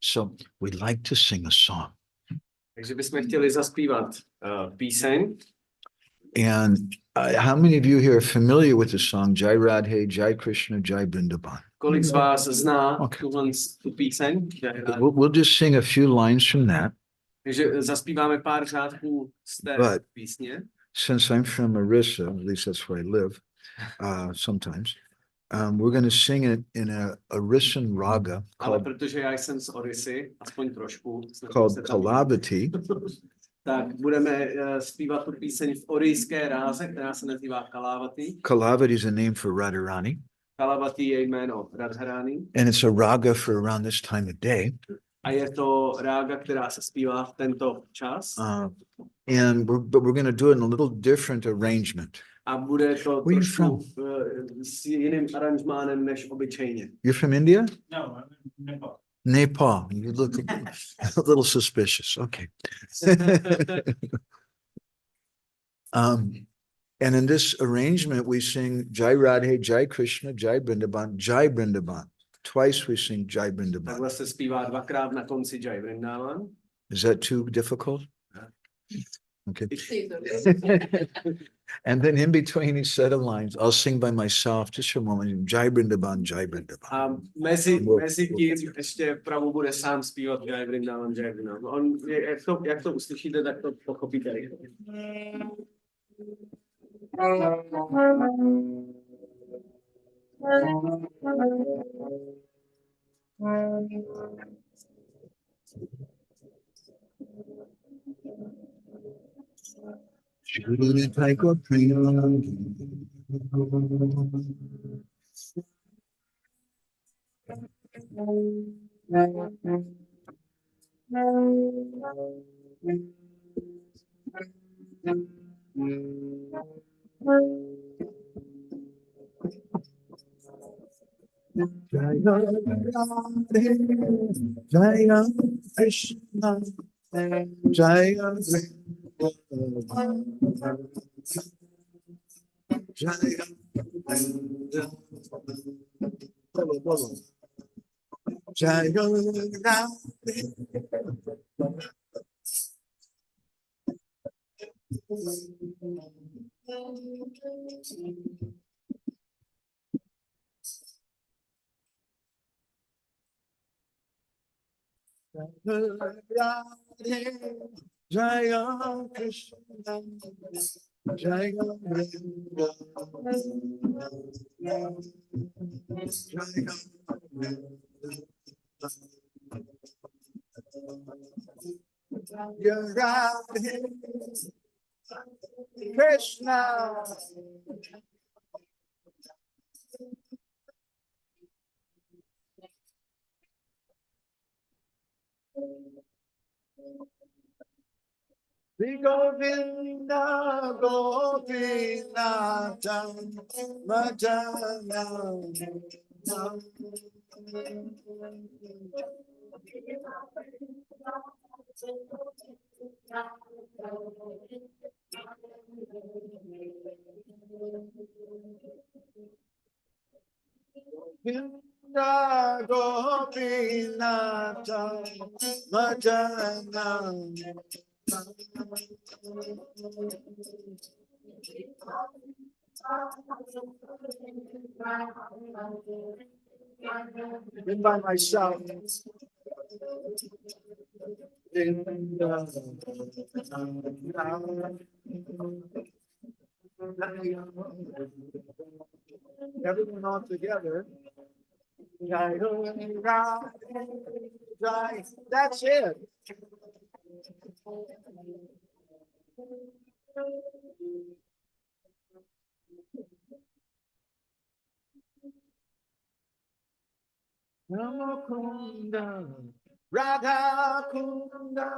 So we'd like to sing a song. Takže bychom chtěli zaspívat píseň. And how many of you here are familiar with the song Jai Radhe, Jai Krishna, Jai Vrindavan? Kolik z vás zná tu píseň? We'll just sing a few lines from that. Takže zaspíváme pár řádků z té písně. Since I'm from Orissa, at least that's where I live, sometimes, we're going to sing it in a Orissan raga Ale protože já jsem z Orissy, aspoň trošku, called Kalavati. Tak budeme zpívat tu píseň v orijské ráze, která se nazývá Kalavati. Kalavati is a name for Radharani. Kalavati je jméno Radharani. And it's a raga for around this time of day. A je to rága, která se zpívá v tento čas. But we're going to do it in a little different arrangement. A bude to trošku s jiným aranžmánem než obyčejně. You're from India? No, I'm in Nepal. Nepal. You look a little suspicious. Okay. And in this arrangement, we sing Jai Radhe, Jai Krishna, Jai Vrindavan, Jai Vrindavan. Twice we sing Jai Vrindavan. Takhle se zpívá dvakrát na konci Jai Vrindavan. Is that too difficult? Okay. And then in between each set of lines, I'll sing by myself just for a moment. Jai Vrindavan, Jai Vrindavan. A mezi tím ještě Prabhu bude sám zpívat Jai Vrindavan, Jai Vrindavan. Jak to uslyšíte, tak to pochopíte. Jaya Jaya Krishna Jaya Jaya Jaya Jaya Krishna Jaya Krishna Govinda Gopinata Madana Govinda Gopinata Madana Been by myself. Everyone all together. That's it. Kunda, Radha Kunda,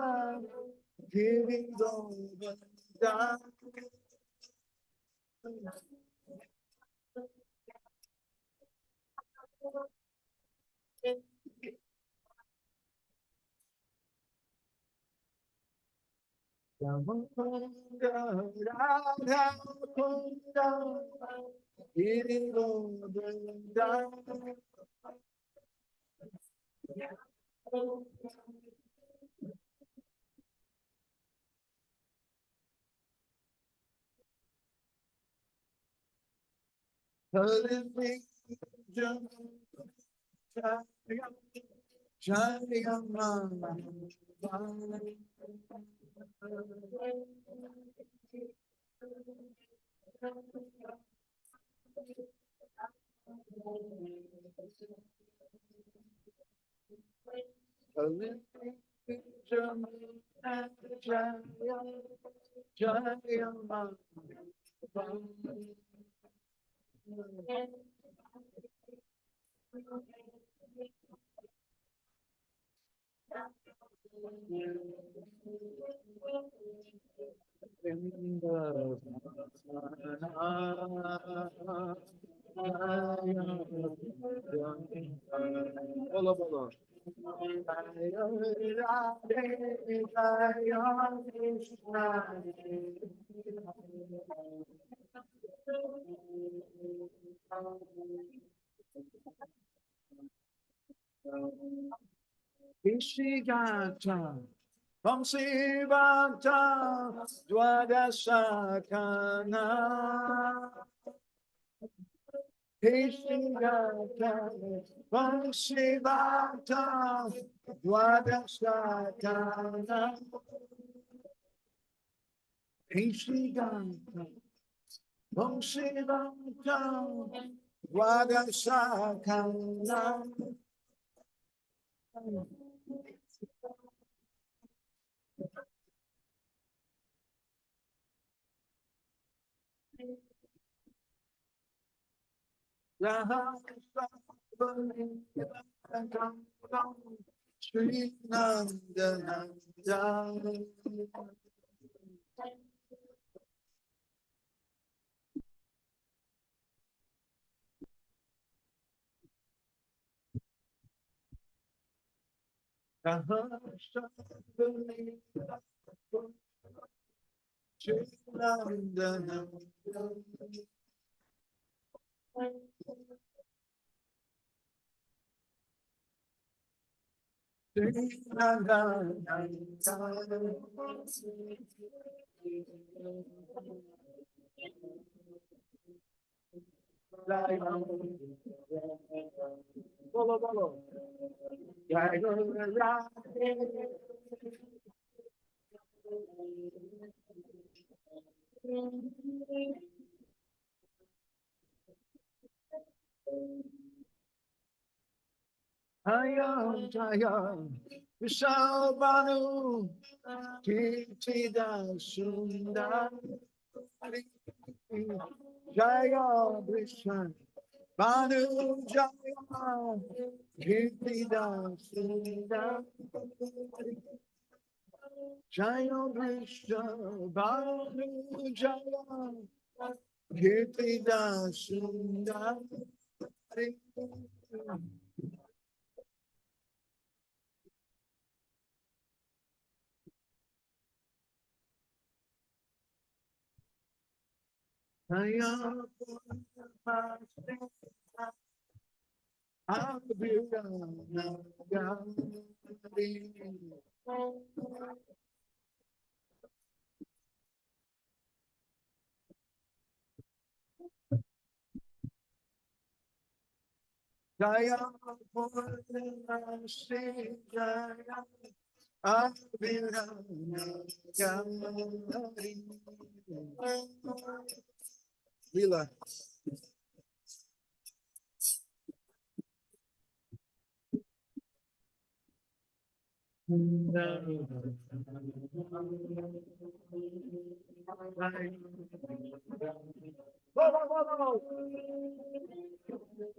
giving over Ramunda Radha Kunda Giri Govinda. Holy Bola bola. Keshi Gata, Vamsi Bhakta, Dwadasakana. Keshi Gata, Vamsi Bhakta, Dwadasakana. Keshi Gata, Vamsi Bhakta, Dwadasakana. Sri Nanda Bolo, bolo. Jaya Jaya Vishabhanu Kirtida Sundar Jaya Vishnu Bhanu Jaya Kirtida Sundar Jaya Vishnu Bhanu Jaya Kirtida Sundar Jaya Jaya Lila.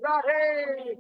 Radhe!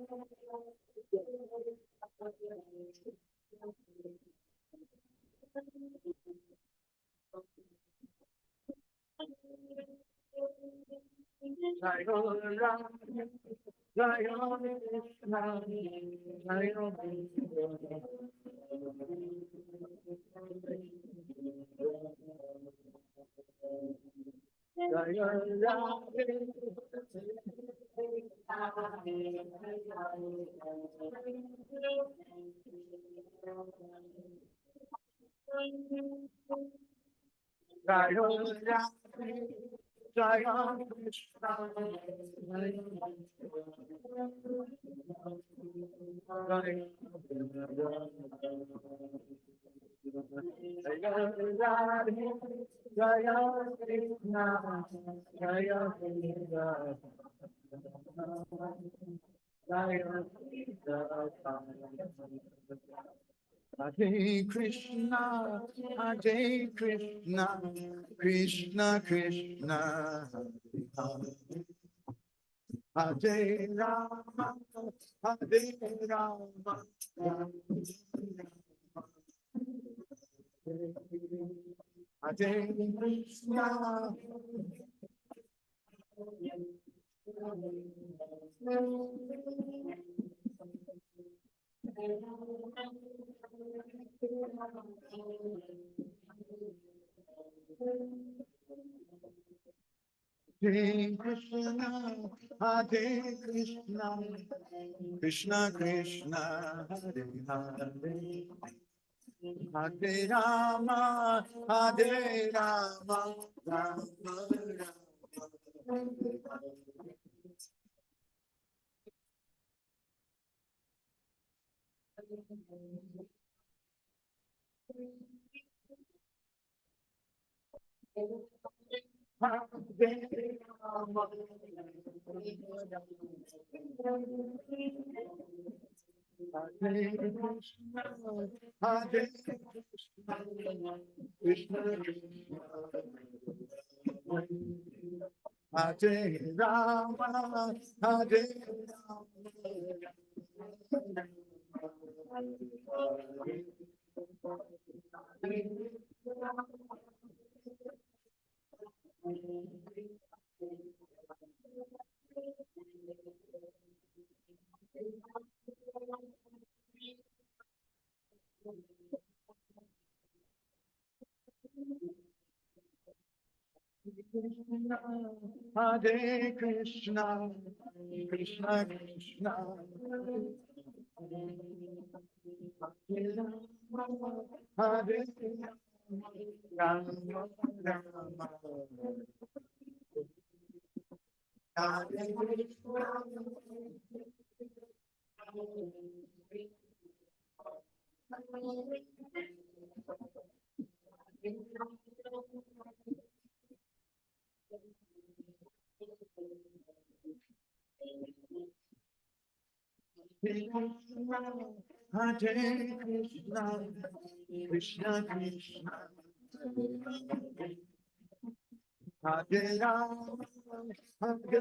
Hare Krishna, Hare Krishna, Krishna Krishna, Hare Rama, Hare Rama, Hare Krishna. Hare Krishna, Hare Krishna, Krishna Krishna, Hare Hare, Hare Rama, Hare Rama, Rama Rama. Hare Krishna, Hare Krishna, Krishna Krishna, Hare Rama, Hare Hare Krishna, Krishna Krishna, Hare Rama, Hare Rama, Rama Rama, Hare Krishna. Hare Krishna, Krishna Krishna, Hare Rama, Hare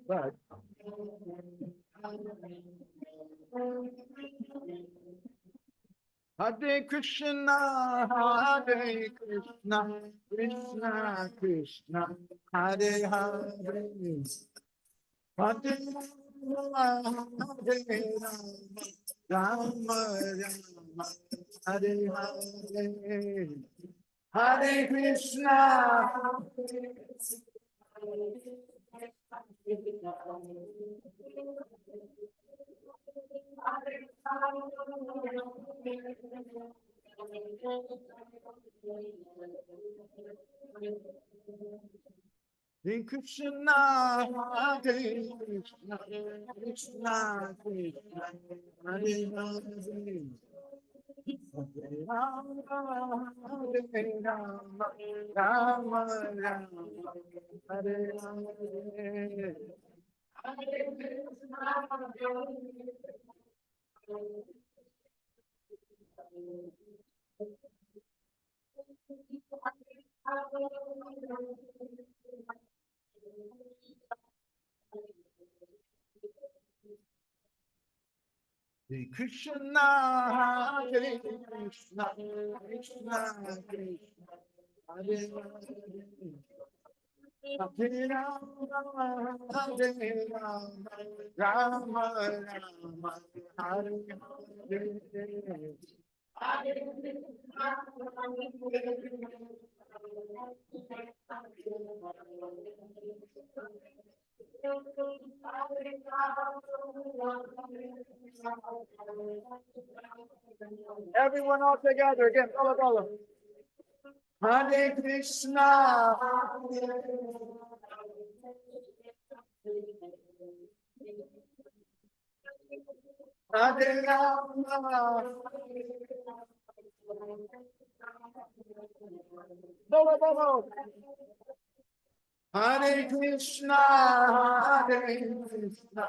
But Hare Krishna, Hare Krishna, Krishna Krishna, Hare Hare, Hare Rama, Hare Rama, Rama Rama, Hare Hare, Hare Krishna. Hare Krishna, Hare Krishna, Krishna Krishna, Hare Hare, Hare Rama, Hare Rama, Rama Rama, Hare Hare. Hare Krishna, Hare Krishna, Krishna Krishna, Everyone all together again. Follow. Hare Krishna. Hare Rama. Follow. Hare Krishna. Hare Krishna.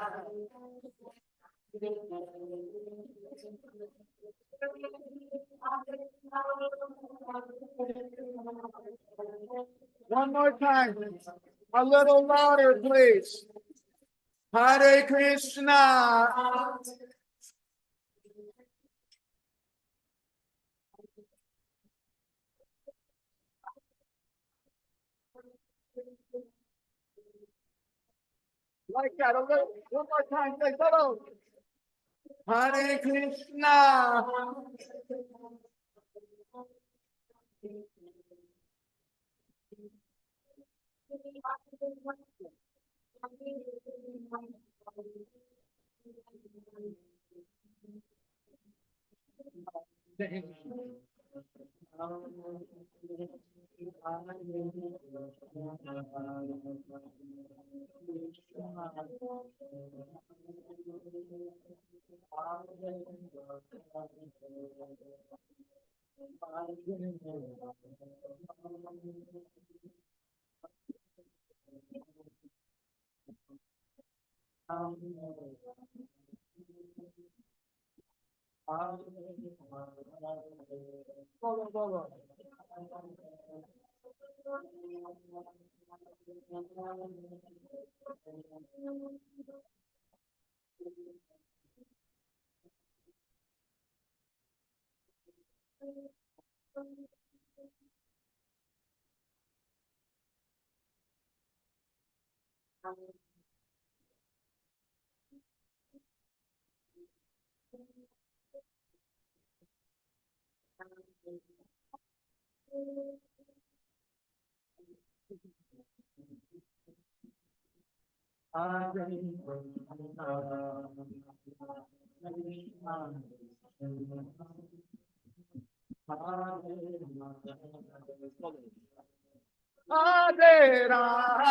One more time. A little louder, please. Hare Krishna. Like that, a little, one more time, say hello. Hare Krishna. Hare Rama,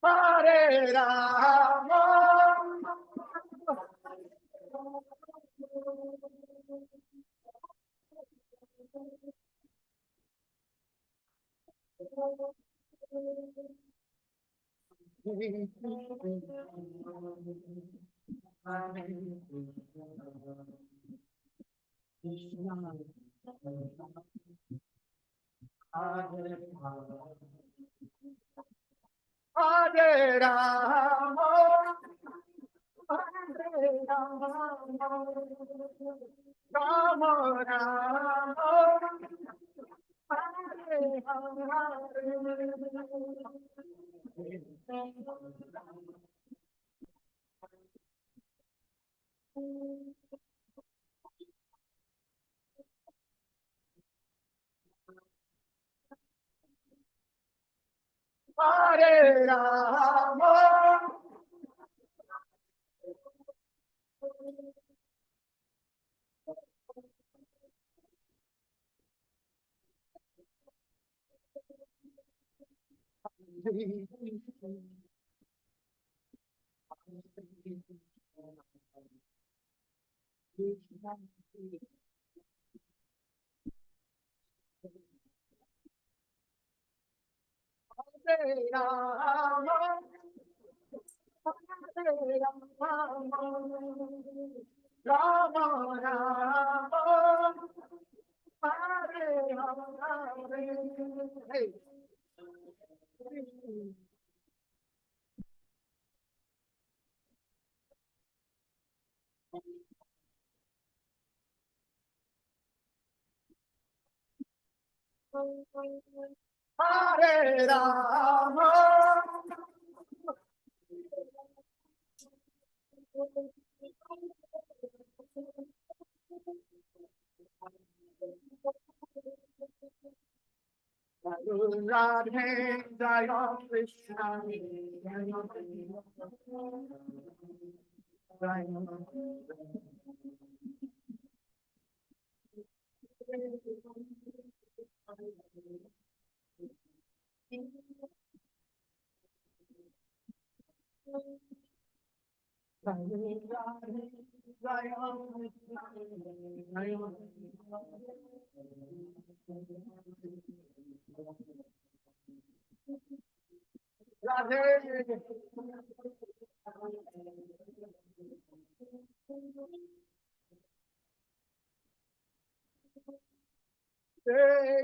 Hare Rama, Rama Rama, Hare Rama, Hare Rama, Hare Rama, Rama Rama, Hare Hare Rama. Hare Hare Rama. Radhe Jaya Krishna.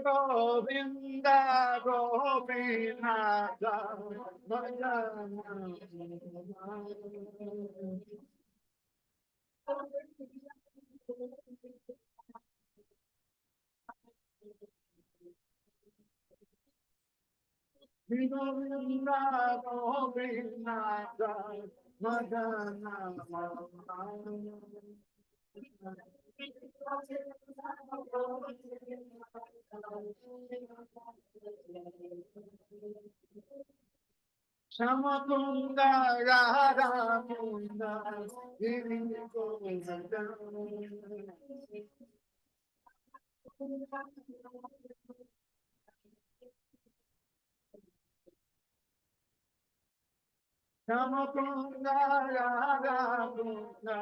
Govinda Gopinatha Govinda Gopinatha Madana Shamakunda Radha Kunda Shamakunda Radha Kunda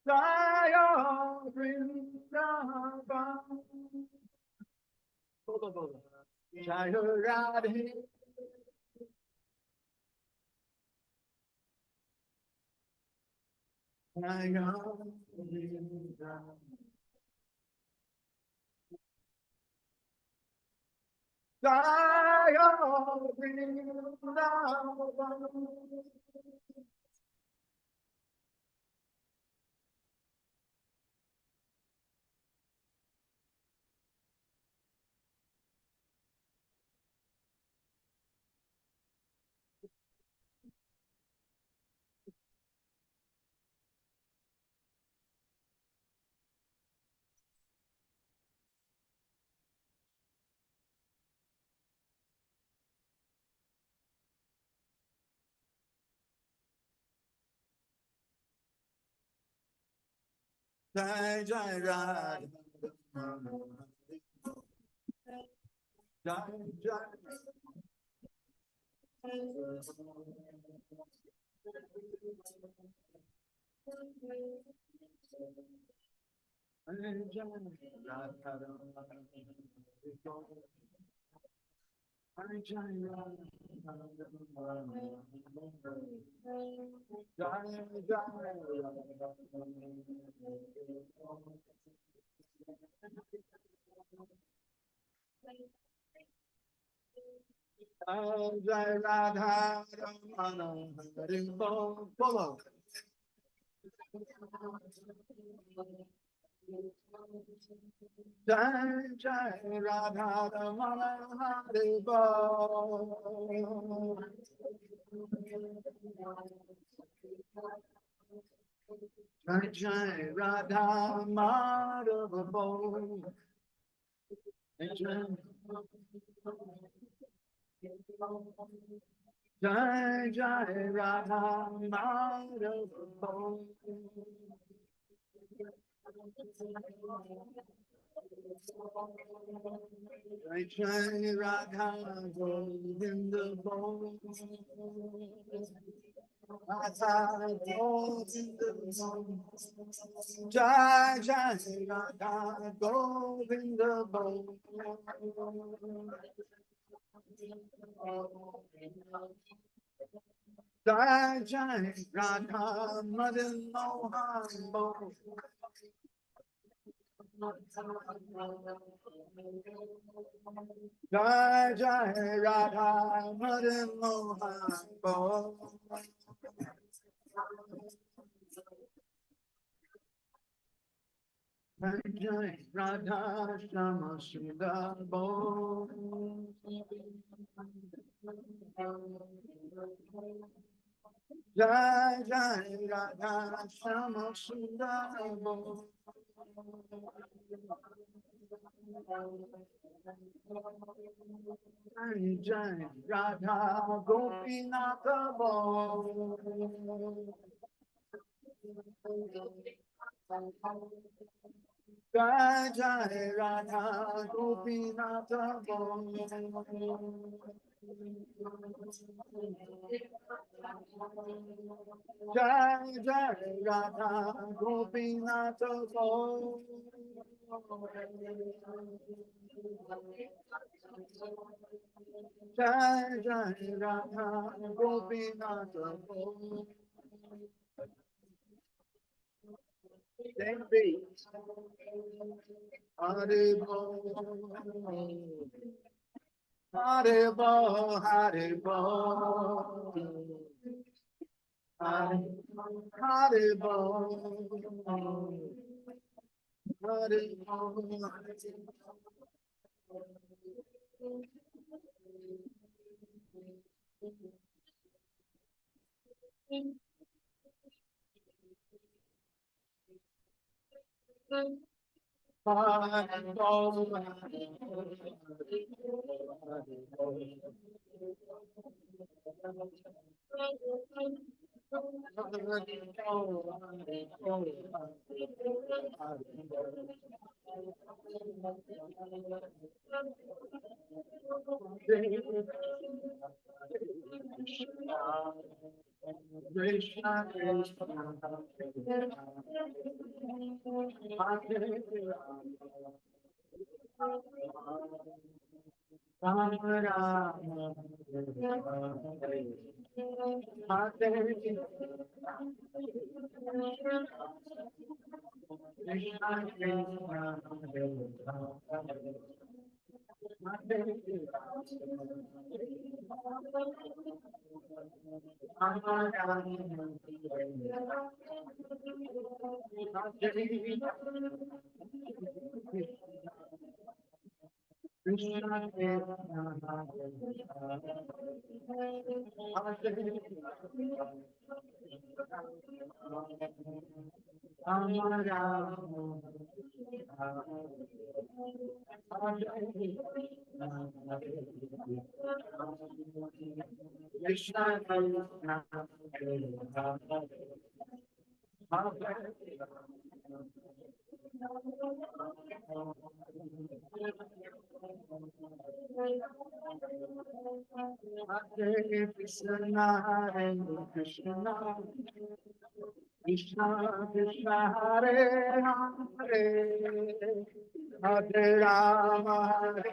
Jaya Vrindavan Jaya Radhe Jaya Vrindavan Jaya Vrindavan Jai Jai Radha Jai Jai Jai Radha Ramana Hari Bol Bolo Jai Jai Radha Ramana Hari Bol Jai Jai Radha Madhava Bol Jai Jai Radha Madhava Bol Jai Radha Govinda Bol. Radha Govinda Bol. Jai Jai Radha Govinda Bol. Jai Jai Radha Madan Mohan Bol. Jai Jai Radha Madan Mohan Bol. Jai Jai Radha Shama Sundar Bol. Jai Jai Radha Shama Sundar Bol. Jai Jai Radha Gopinatha Bol. Jai Jai Radha Gopinatha Bol. Jai Jai Radha Gopinatha Bol. Jai Jai Radha Gopinatha Bol. Then beat Hare Bol. Hare Bol, Hare Bol. Hare Hare Bol. Hare Bol. Hare Bol. Krishna Krishna Ram Ram Hare Krishna, Hare Krishna, Krishna Krishna, Hare Hare, Hare Rama, Hare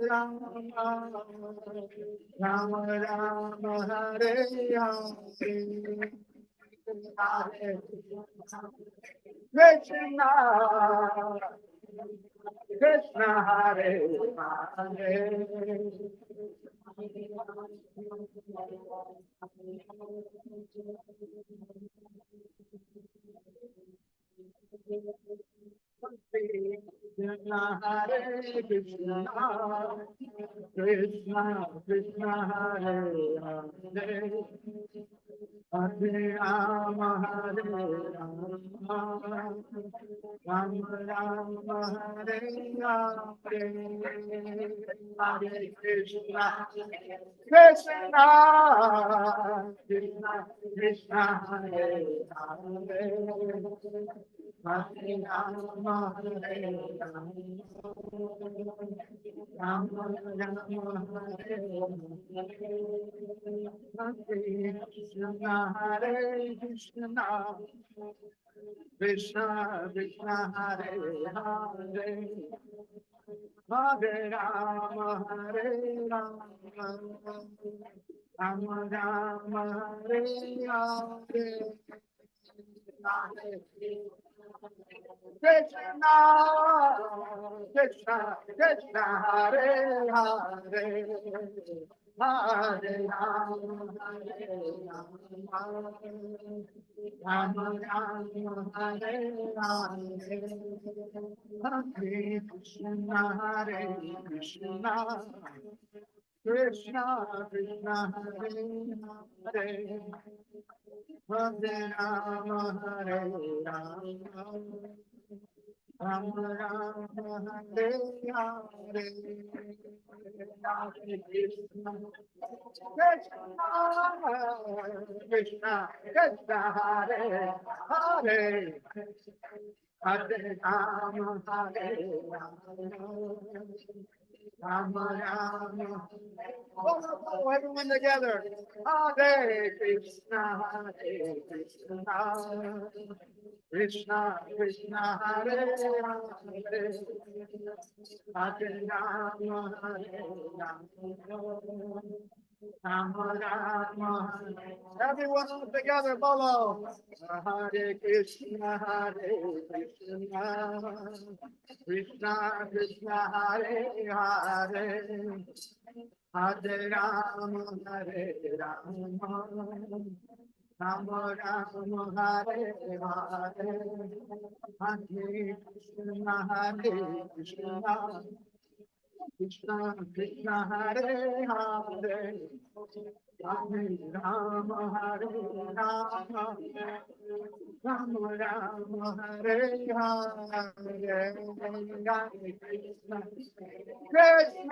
Rama, Rama Rama, Hare Hare, Hare Krishna, Krishna Hare Hare. Krishna Hare Krishna, Krishna Krishna Hare Hare, Hare Rama, Hare Rama, Rama Rama, Hare Hare, Hare Krishna, Krishna, Krishna, Krishna, Hare Hare, Hare Rama, Hare Rama, Rama Rama, Hare Hare Krishna, Hare Krishna, Krishna Krishna, Hare Hare, Hare Rama, Hare Rama, Rama Rama, Hare Hare, Krishna, Krishna, Krishna, Hare Hare, Hare Rama, Hare Rama, Rama Rama, Hare Hare, Hare Krishna, Hare Krishna, Krishna Krishna, Hare Hare, Hare Rama, Hare Rama, Rama Rama, Hare Hare, Hare Krishna, Krishna, Krishna, Hare Hare, Hare Rama, Hare Rama, Rama Rama. Oh, everyone together. Hare Krishna, Hare Krishna, Krishna Krishna, Hare Hare, Hare Rama, Hare Rama, Rama Rama. Everyone all together, Bolo. Hare Krishna, Hare Krishna, Krishna Krishna, Hare Hare, Hare Rama, Hare Rama, Rama Rama, Hare Hare, Hare Krishna, Hare Krishna, Krishna Krishna, Hare Hare, Hare Rama, Hare Rama, Rama Rama, Hare Hare, Hare Krishna, Krishna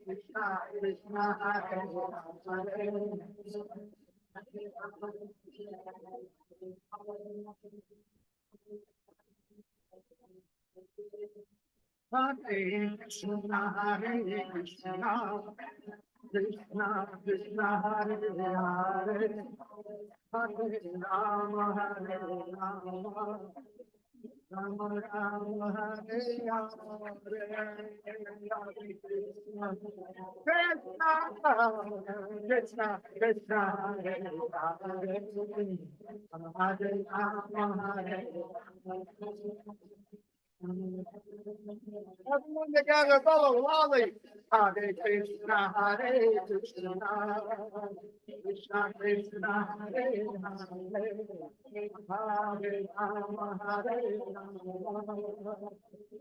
Krishna, Krishna, Hare Hare, Hare Krishna, Hare Krishna, Krishna Krishna, Hare Hare, Hare Rama, Hare Rama, Rama Rama, Hare Hare, Hare Krishna, Krishna Krishna, Krishna, Hare Hare, Hare Rama, Hare Rama. Everyone together, follow Lolly. Hare Krishna, Hare Krishna, Krishna Krishna, Hare Hare, Hare Rama, Hare Rama,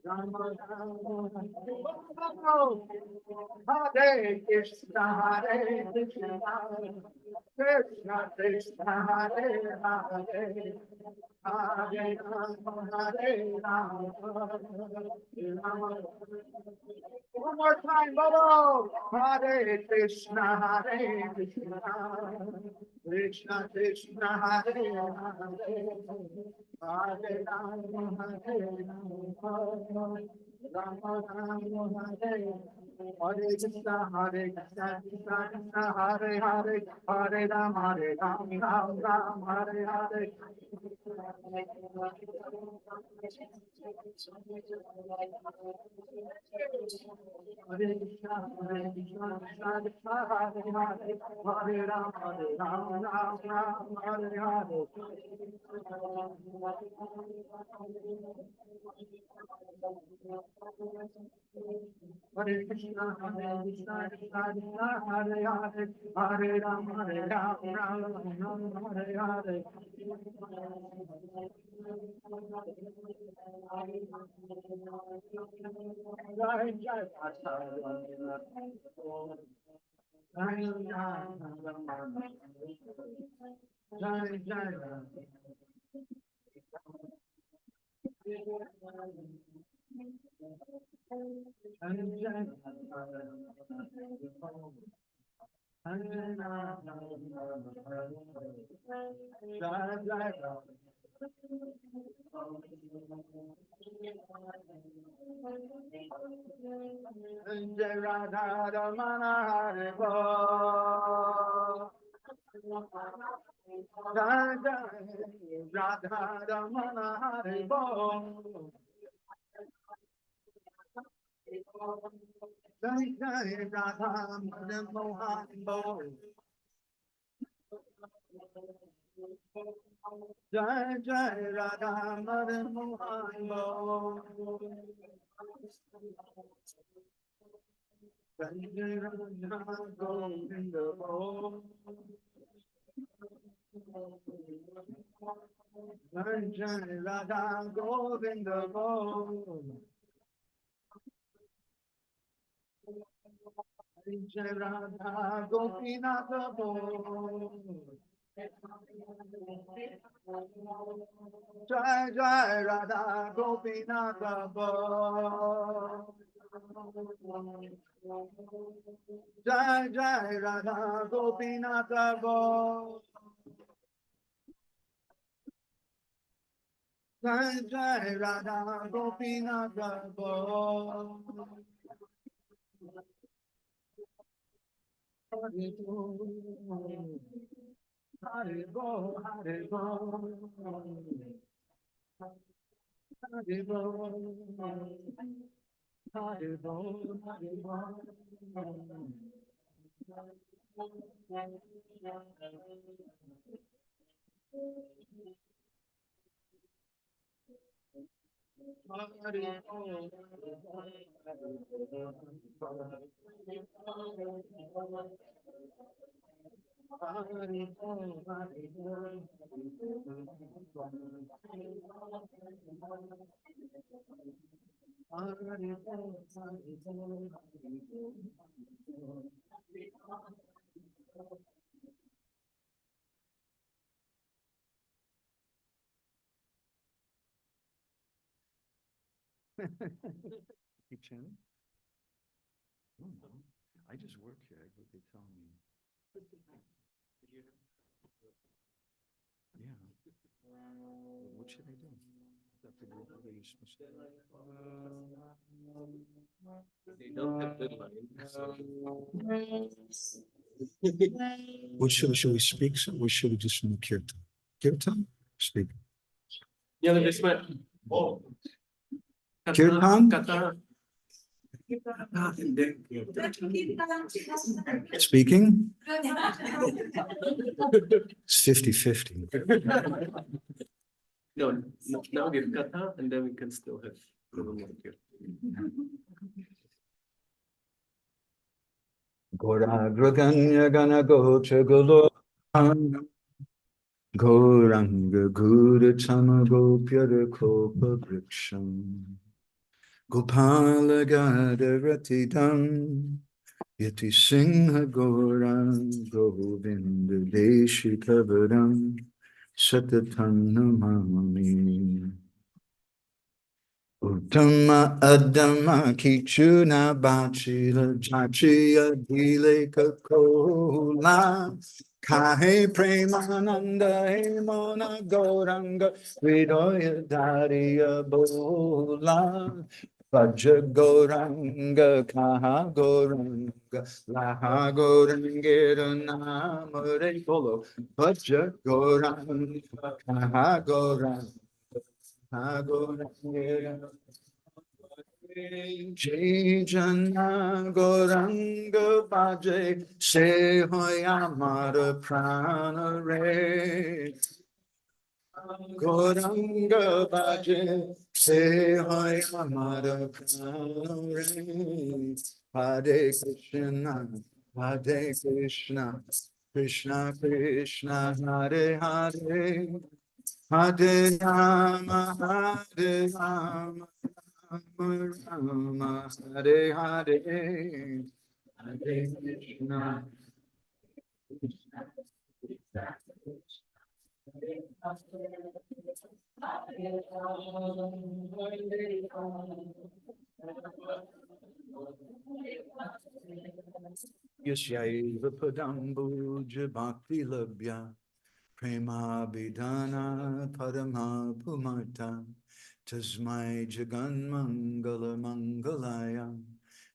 Rama Rama, Hare Krishna, Hare Krishna, Krishna Krishna, Hare Hare, Hare Rama, Hare Rama. One more time, Bolo. Hare Krishna, Hare Krishna, Krishna Krishna, Hare Hare, Hare Rama, Hare Rama, Rama Rama, Hare Hare Krishna, Hare Krishna, Krishna Krishna, Hare Hare, Hare Rama, Hare Rama, Rama Rama, Hare Hare. Hare Krishna, Hare Krishna, Krishna Krishna, Hare Hare, Hare Rama, Rama Rama, Hare Hare. Hare Krishna, Hare Krishna, Krishna Krishna, Hare Hare, Hare Rama, Rama Rama, Hare Hare. Jai Jai Bhatta. Jai Jai Radha Madan Mohan Bo. Jai Jai Radha Govinda Bo. Jai Jai Radha Govinda Bo. Jai Jai Radha Gopinatha Bo. Jai Jai Radha Gopinatha Bo. Jai Jai Radha Gopinatha Bo. Jai Jai Radha Gopinatha Bo. Hare Bo, Hare Bo, Hare Bo, Hare Bo, Hare Bo. Keep chanting? Oh, no. I just work here, but they tell me. Yeah. What should I do? They don't have deadline, so. What should we speak? So we should just do kirtan. Kirtan? Speak. Yeah, this one. Oh. Kirtan? Kata. Speaking? It's 50-50. No, now give kata and then we can still have a little more here. Goragraganya gana gocha golo Goranga guru tama gopyada kopa briksham Gopala gada ratidam Yati singha goran govinda deshi kavaram Satatannamami Uttama Adama Kichuna Bachila Jachiya Dile Kakola Kahe Premananda Hemona Goranga Vidoya Dariya Bola Vaja Goranga Kaha Goranga Laha Gorangira Namare Bolo Vaja Goranga Kaha Goranga Jai Jana Goranga Bhaje Se Hoy Amara Prana Re Goranga Bhaje Se Hoy Amara Prana Re Hare Krishna Hare Krishna Krishna Krishna Hare Hare Hare Rama, Hare Rama, Rama Rama, Hare Hare, Hare Krishna, Yasyaiva padambuja bhakti labhya prema bidana padama pumarta tasmai jagan mangala mangalaya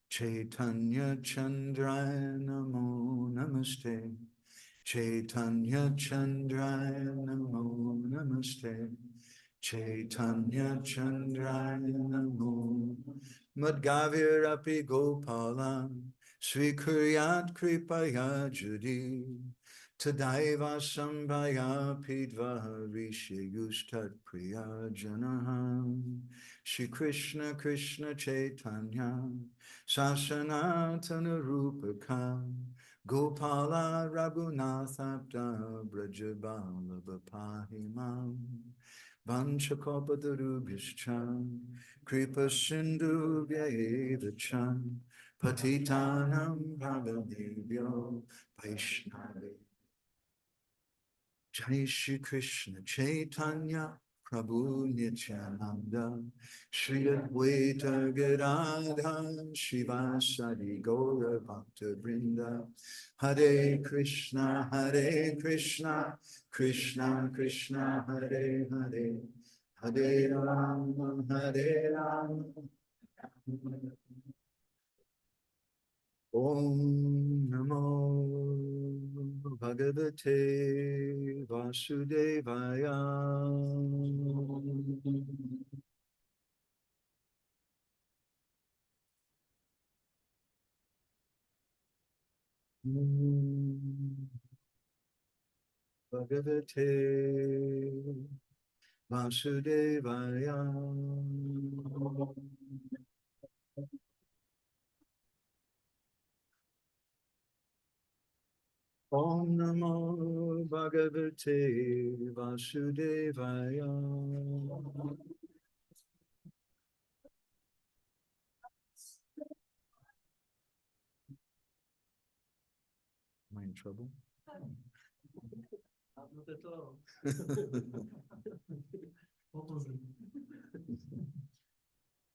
Chaitanya Chandraya Namo Namaste Chaitanya Chandraya Namo Namaste Chaitanya Chandraya Namo Madgavirapi Gopala Srikuryat Kripaya Judi Tadaiva Sambhaya Pidva Rishiyustat Priya Janaha Shri Krishna Krishna Chaitanya Sashanatana Rupaka Gopala Raghunathabda Brajabala Bapahimam Vanchakopadarubhishcha Kripa Sindhu Vyayevachan Patitanam Bhavanebhyo Vaishnavi Jai Shri Krishna Chaitanya Prabhu Nityananda Shri Advaita Gadadha Shivasadi Gaura Bhakta Vrinda Hare Krishna Krishna Krishna Hare Hare Hare Rama Hare Rama Om Namo Bhagavate Vasudevaya. Bhagavate Vasudevaya. Om Namo Bhagavate Vasudevaya. Am I in trouble?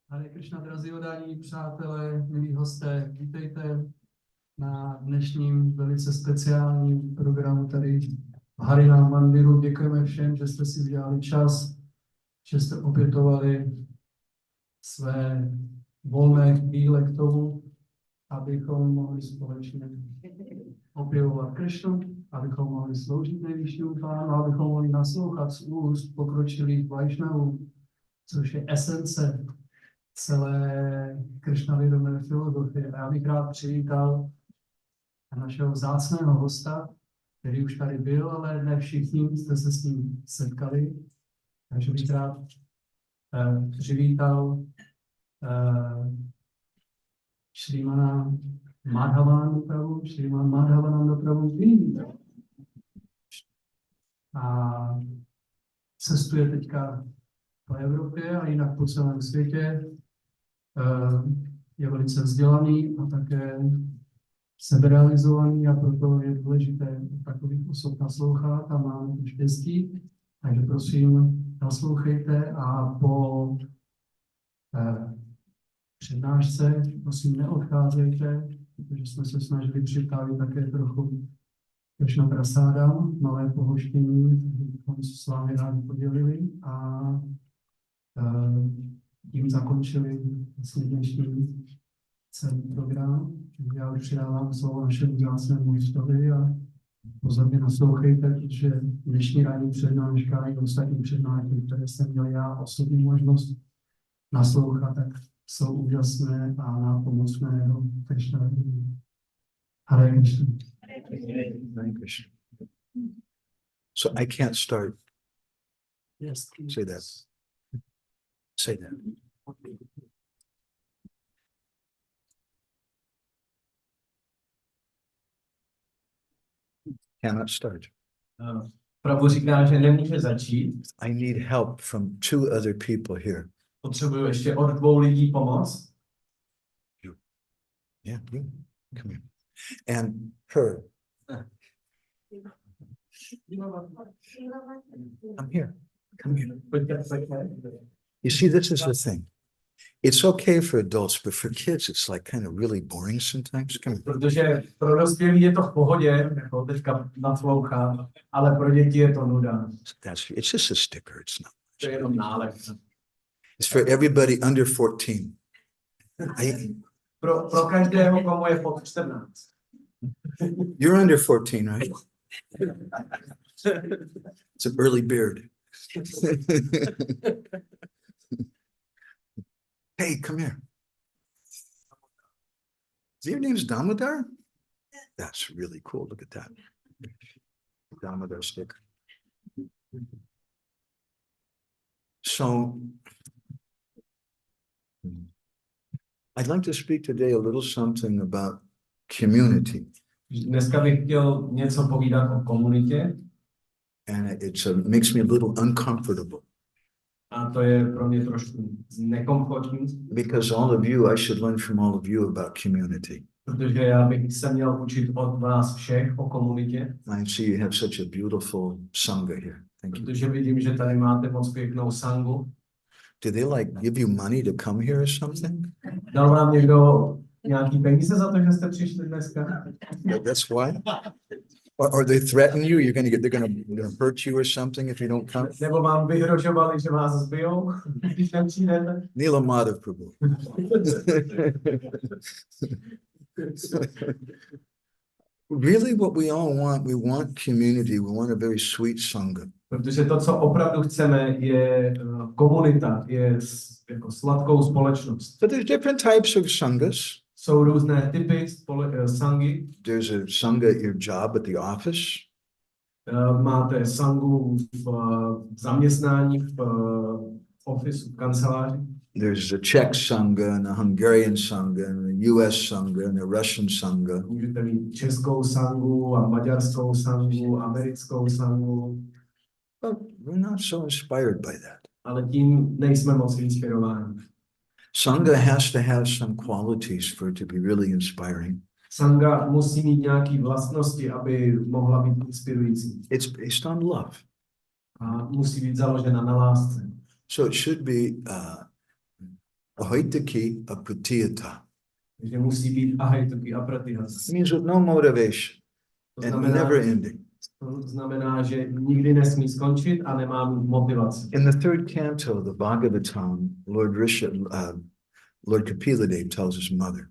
Hare Krishna, drazí odání, přátelé, milí hosté, vítejte na dnešním velice speciálním programu tady v Harinam Mandiru. Děkujeme všem, že jste si udělali čas, že jste opětovali své volné chvíle k tomu, abychom mohli společně opěvovat Krishnu, abychom mohli sloužit nejvyššímu pánu, abychom mohli naslouchat z úst pokročilých Vaishnavů, což je esence celé Krishnavědomé filozofie. A já bych rád přivítal našeho vzácného hosta, který už tady byl, ale ne všichni jste se s ním setkali. Takže bych rád přivítal Šrímana Madhavananda Prabhu, Šríman Madhavananda Prabhu a cestuje teďka po Evropě a jinak po celém světě. Je velice vzdělaný a také seberealizovaný a proto je důležité takových osob naslouchat a máme to štěstí. Takže prosím, naslouchejte a po přednášce prosím neodcházejte, protože jsme se snažili připravit také trochu Krishna prasádam, malé pohoštění, bychom se s vámi rádi podělili a tím zakončili vlastně dnešní celý program. Já už přidávám slovo našemu vzácnému hostovi a pozorně naslouchejte, protože dnešní ranní přednáška i ostatní přednášky, které jsem měl já osobní možnost naslouchat, tak jsou úžasné a nápomocné do Krishna. Hare Krishna. Hare Krishna. So I can't start. Yes, Say that. Say that. Cannot start. Prabhu říká, že nemůže začít. I need help from two other people here. Potřebuji ještě od 2 lidí pomoc. Yeah, you. Come here. And her. Come here. Come here. Pojďte se. You see, this is the thing. It's okay for adults, but for kids, it's like kind of really boring sometimes. Come here. Protože pro dospělí je to v pohodě, jako teďka naslouchat, ale pro děti je to nuda. It's just a sticker. It's not. To je jenom nálepka. It's for everybody under 14. Pro každého, komu je pod 14. You're under 14, right? It's an early beard. Hey, come here. Your name's Damodar? That's really cool. Look at that. Damodar sticker. So I'd like to speak today a little something about community. Dneska bych chtěl něco povídat o komunitě. And makes me a little uncomfortable. A to je pro mě trošku nekomfortní. Because all of you, I should learn from all of you about community. Protože já bych se měl učit od vás všech o komunitě. I see you have such a beautiful sangha here. Thank you. Protože vidím, že tady máte moc pěknou sangu. Do they like give you money to come here or something? Dal vám někdo nějaký peníze za to, že jste přišli dneska? That's why? Or they threaten you? They're gonna hurt you or something if you don't come? Nebo vám vyhrožovali, že vás zbijou, když nepřijdete? Neela Madhav Prabhu. Really what we all want, we want community, we want a very sweet sangha. Protože to, co opravdu chceme, je komunita, je jako sladkou společnost. But there's different types of sanghas. Jsou různé typy sangy. There's a sangha at your job at the office. Máte sangu v zaměstnání, v ofisu, v kanceláři. There's a Czech sangha and a Hungarian sangha and a US sangha and a Russian sangha. Můžete mít českou sangu a maďarskou sangu, americkou sangu. But we're not so inspired by that. Ale tím nejsme moc inspirováni. Sangha has to have some qualities for it to be really inspiring. Sanga musí mít nějaké vlastnosti, aby mohla být inspirující. It's based on love. A musí být založena na lásce. So it should be ahoitaki apratiyata. Takže musí být ahaituki a pratihata. It means with no motivation To and znamená, never ending. to znamená, že nikdy nesmí skončit a nemá mít motivaci. In the third canto of the Bhagavatam, Lord Kapila tells his mother,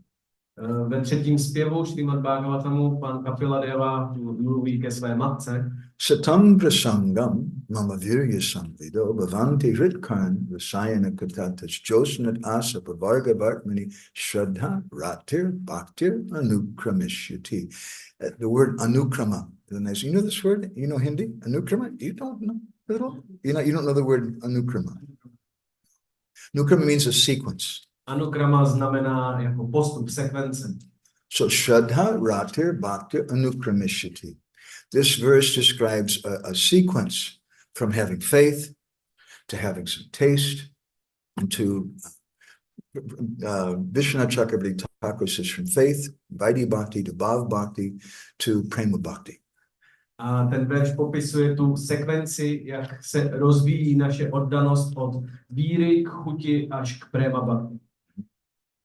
Ve třetím zpěvu Šrimad Bhagavatamu pan Kapila Deva mluví ke své matce. Satam prasangam mama virya samvido bhavanti hritkarn rasayana katatas josnat asa pavarga vartmani shraddha ratir bhaktir anukramishyati. The word anukrama. You know this word? You know Hindi? Anukrama? You don't know at all? You don't know the word anukrama. Anukrama means a sequence. Anukrama znamená jako postup, sekvence. So shraddha ratir bhaktir anukramishyati. This verse describes a sequence from having faith to having some taste and to Vishwanath Chakravarti Thakur says from faith, Vaidhi Bhakti to Bhav Bhakti to Prema Bhakti. A ten verš popisuje tu sekvenci, jak se rozvíjí naše oddanost od víry k chuti až k prema bhakti.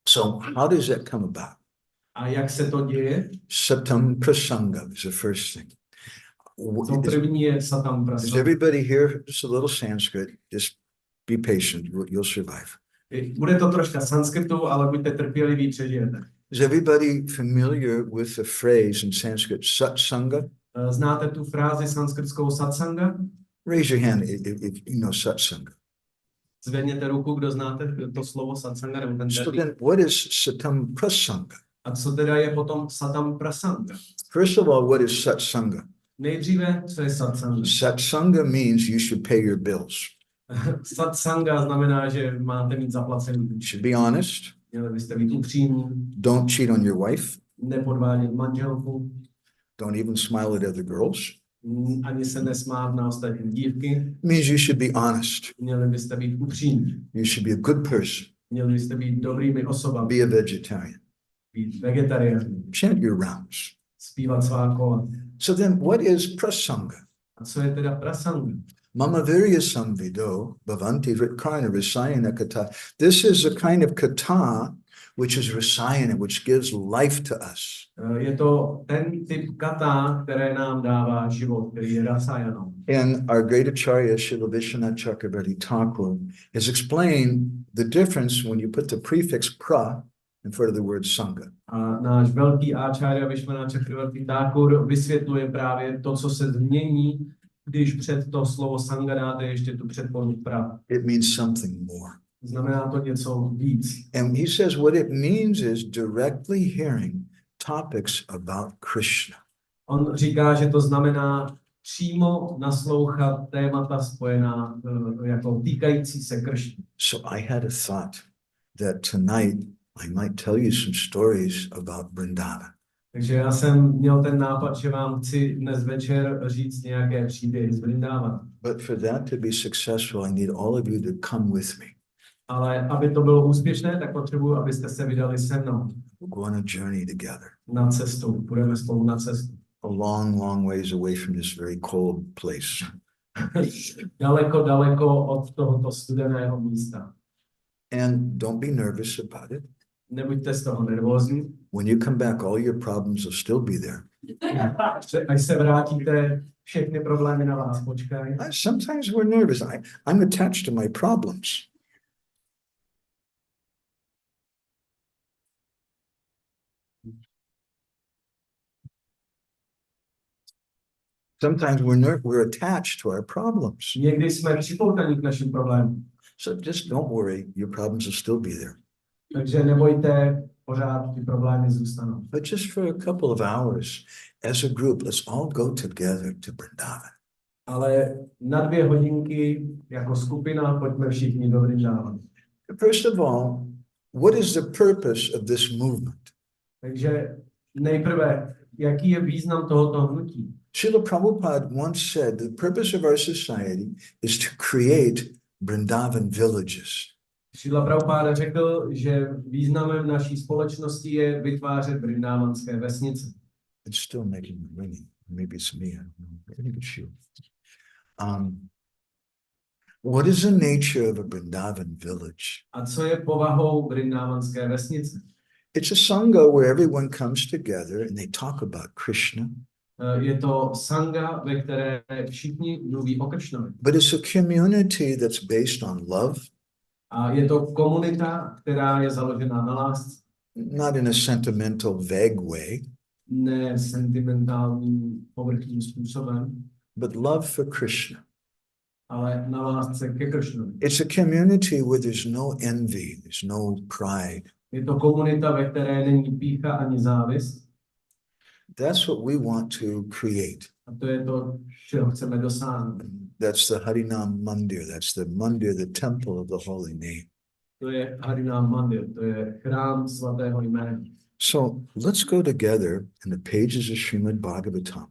So how does that come about? A jak se to děje? Satam prasanga is the first thing. To první je satam Is prasanga. everybody here? Just a little Sanskrit. Just be patient. You'll survive. Bude to troška sanskritu, ale buďte trpěliví, přežijete. Is everybody familiar with the phrase in Sanskrit, satsanga? Znáte tu frázi sanskritskou satsanga? Raise your hand if you know satsanga. Zvedněte ruku, kdo znáte to slovo satsanga nebo ten So termín. then what is satam prasanga? A co teda je potom satam prasanga? First of all, what is satsanga? Nejdříve, co je satsanga? Satsanga means you should pay your bills. Satsanga znamená, že máte mít zaplacený. You should be honest. Měli byste být upřímní, Don't cheat on your wife. nepodvádět manželku, Don't even smile at other girls. ani se nesmát na ostatní dívky. It means you should be honest. Měli byste být upřímní. You should be a good person. Měli byste být dobrými osobami. Be a vegetarian. Být vegetariáni. Chant your rounds. zpívat svá kola. So then what is prasanga? A co je teda prasanga? Mama virya samvido bhavanti vritkarna rasayana kata. This is a kind of kata which is rasayana, which gives life to us. Je to ten typ kata, které nám dává život, který je rasayanou. And our great Acharya, Srila Vishwanath Chakravarti Thakur, has explained the difference when you put the prefix pra in front of the word sangha. A náš velký áčárya Vaishnava Chakravarti Thakur vysvětluje právě to, co se změní, když před to slovo sanga dáte ještě tu předpornu pra. It means something more. Znamená to něco víc. And he says what it means is directly hearing topics about Krishna. On říká, že to znamená přímo naslouchat témata spojená jako týkající se Kršny. So I had a thought that tonight I might tell you some stories about Vrindavan. Takže já jsem měl ten nápad, že vám chci dnes večer říct nějaké příběhy z Vrindávana. But for that to be successful, I need all of you to come with me. Ale aby to bylo úspěšné, tak potřebuji, abyste se vydali se mnou We'll go on a journey together. na cestu. Budeme spolu na cestu. A long, long ways away from this very cold place. Daleko, daleko od tohoto studeného místa. And don't be nervous about it. Nebuďte z toho nervózní. When you come back, all your problems will still be there. Až se vrátíte, všechny problémy na vás počkají. Sometimes we're nervous. I'm attached to my problems. Sometimes we're attached to our problems. Někdy jsme připoutaní k našim problémům. So just don't worry, your problems will still be there. Takže nebojte, pořád ty problémy zůstanou. But just for a couple of hours, as a group, let's all go together to Vrindavan. Ale na 2 hodinky jako skupina pojďme všichni do Vrindávana. First of all, what is the purpose of this movement? Takže nejprve, jaký je význam tohoto hnutí? Srila Prabhupada once said the purpose of our society is to create Vrindavan villages. Srila Prabhupada řekl, že významem naší společnosti je vytvářet vrindávanské vesnice. It's still making me ringing. Maybe it's me. I don't know. I think it's you. What is the nature of a Vrindavan village? A co je povahou vrindávanské vesnice? It's a sangha where everyone comes together and they talk about Krishna. Je to sangha, ve které všichni mluví o Kršnovi. But it's a community that's based on love. A je to komunita, která je založena na lásce. Not in a sentimental, vague way. Ne sentimentálním, povrchním způsobem, but love for Krishna. ale na lásce ke Kršnovi. It's a community where there's no envy, there's no pride. Je to komunita, ve které není pýcha ani závist. That's what we want to create. A to je to, čeho chceme dosáhnout. That's the Harinam Mandir. That's the Mandir, the temple of the holy name. To je Harinam Mandir, to je chrám svatého jména. So let's go together in the pages of Srimad Bhagavatam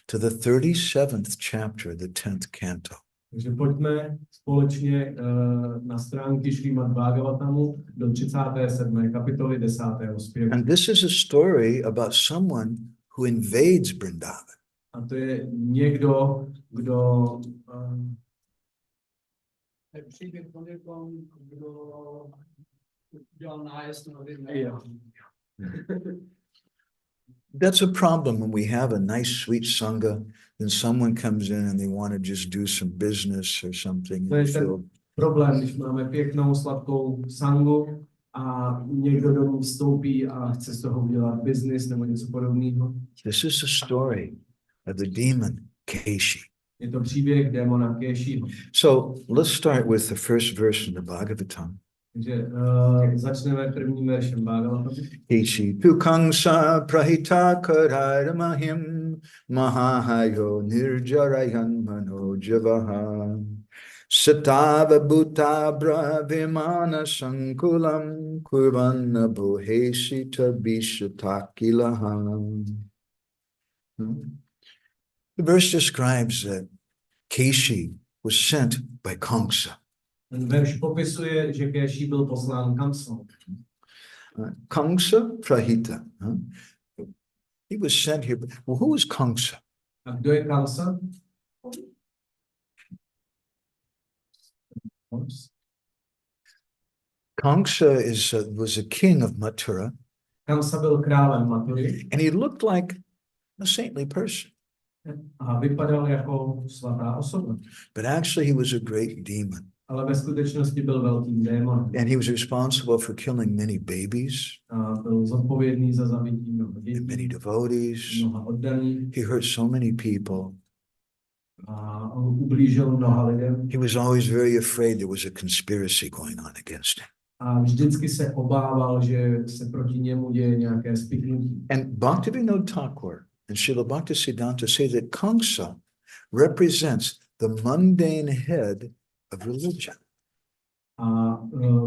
to the 37th chapter, the 10th canto. Takže pojďme společně na stránky Šrímad Bhagavatamu do 37. kapitoly 10. zpěvu. And this is a story about someone who invades Vrindavan. A to je někdo, kdo příběh o někom, kdo udělal nájezd na Vrindáván. That's a problem when we have a nice, sweet sangha, then someone comes in and they want to just do some business or something. To je ten problém, když máme pěknou, sladkou sangu a někdo do ní vstoupí a chce z toho udělat business nebo něco podobného. This is the story of the demon Keshi. Je to příběh démona Keshiho. So let's start with the first verse in the Bhagavatam. Takže začneme prvním veršem Bhagavatamu. Keshi tu kangsa prahita karadamahim mahahayo nirjarayan manojavaha satava bhutabra vimana sankulam kurvanna bohesita bishatakilaha. The verse describes that Keshi was sent by Kamsa. Ten verš popisuje, že Keshi byl poslán Kamsou. Kamsa prahita. He was sent here. Well, who is Kamsa? A kdo je Kamsa? Kamsa was a king of Mathura, Kamsa byl králem Mathury and he looked like a saintly person, a vypadal jako svatá osoba. but actually he was a great demon. Ale ve skutečnosti byl velkým démonem. And he was responsible for killing many babies A byl zodpovědný za zabití mnoha and dětí, many devotees. mnoha oddaných He hurt so many people. a ublížil mnoha lidem. He was always very afraid there was a conspiracy going on against him. A vždycky se obával, že se proti němu děje nějaké spiknutí. And Bhaktivinoda Thakur and Srila Bhaktisiddhanta say that Kamsa represents the mundane head of religion. A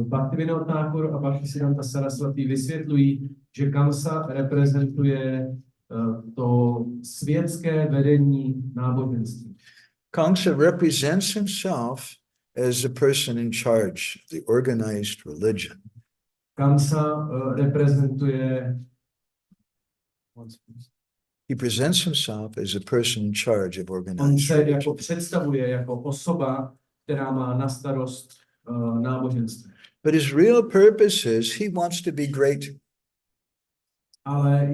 Bhaktivinoda Thakur a Bhaktisiddhanta Saraswati vysvětlují, že Kamsa reprezentuje to světské vedení náboženství. Kamsa represents himself as the person in charge of the organized religion. Kamsa reprezentuje He presents himself as a person in charge of on organized se religion. jako představuje jako osoba, která má na starost náboženství. But his real purpose is he wants to be great. Ale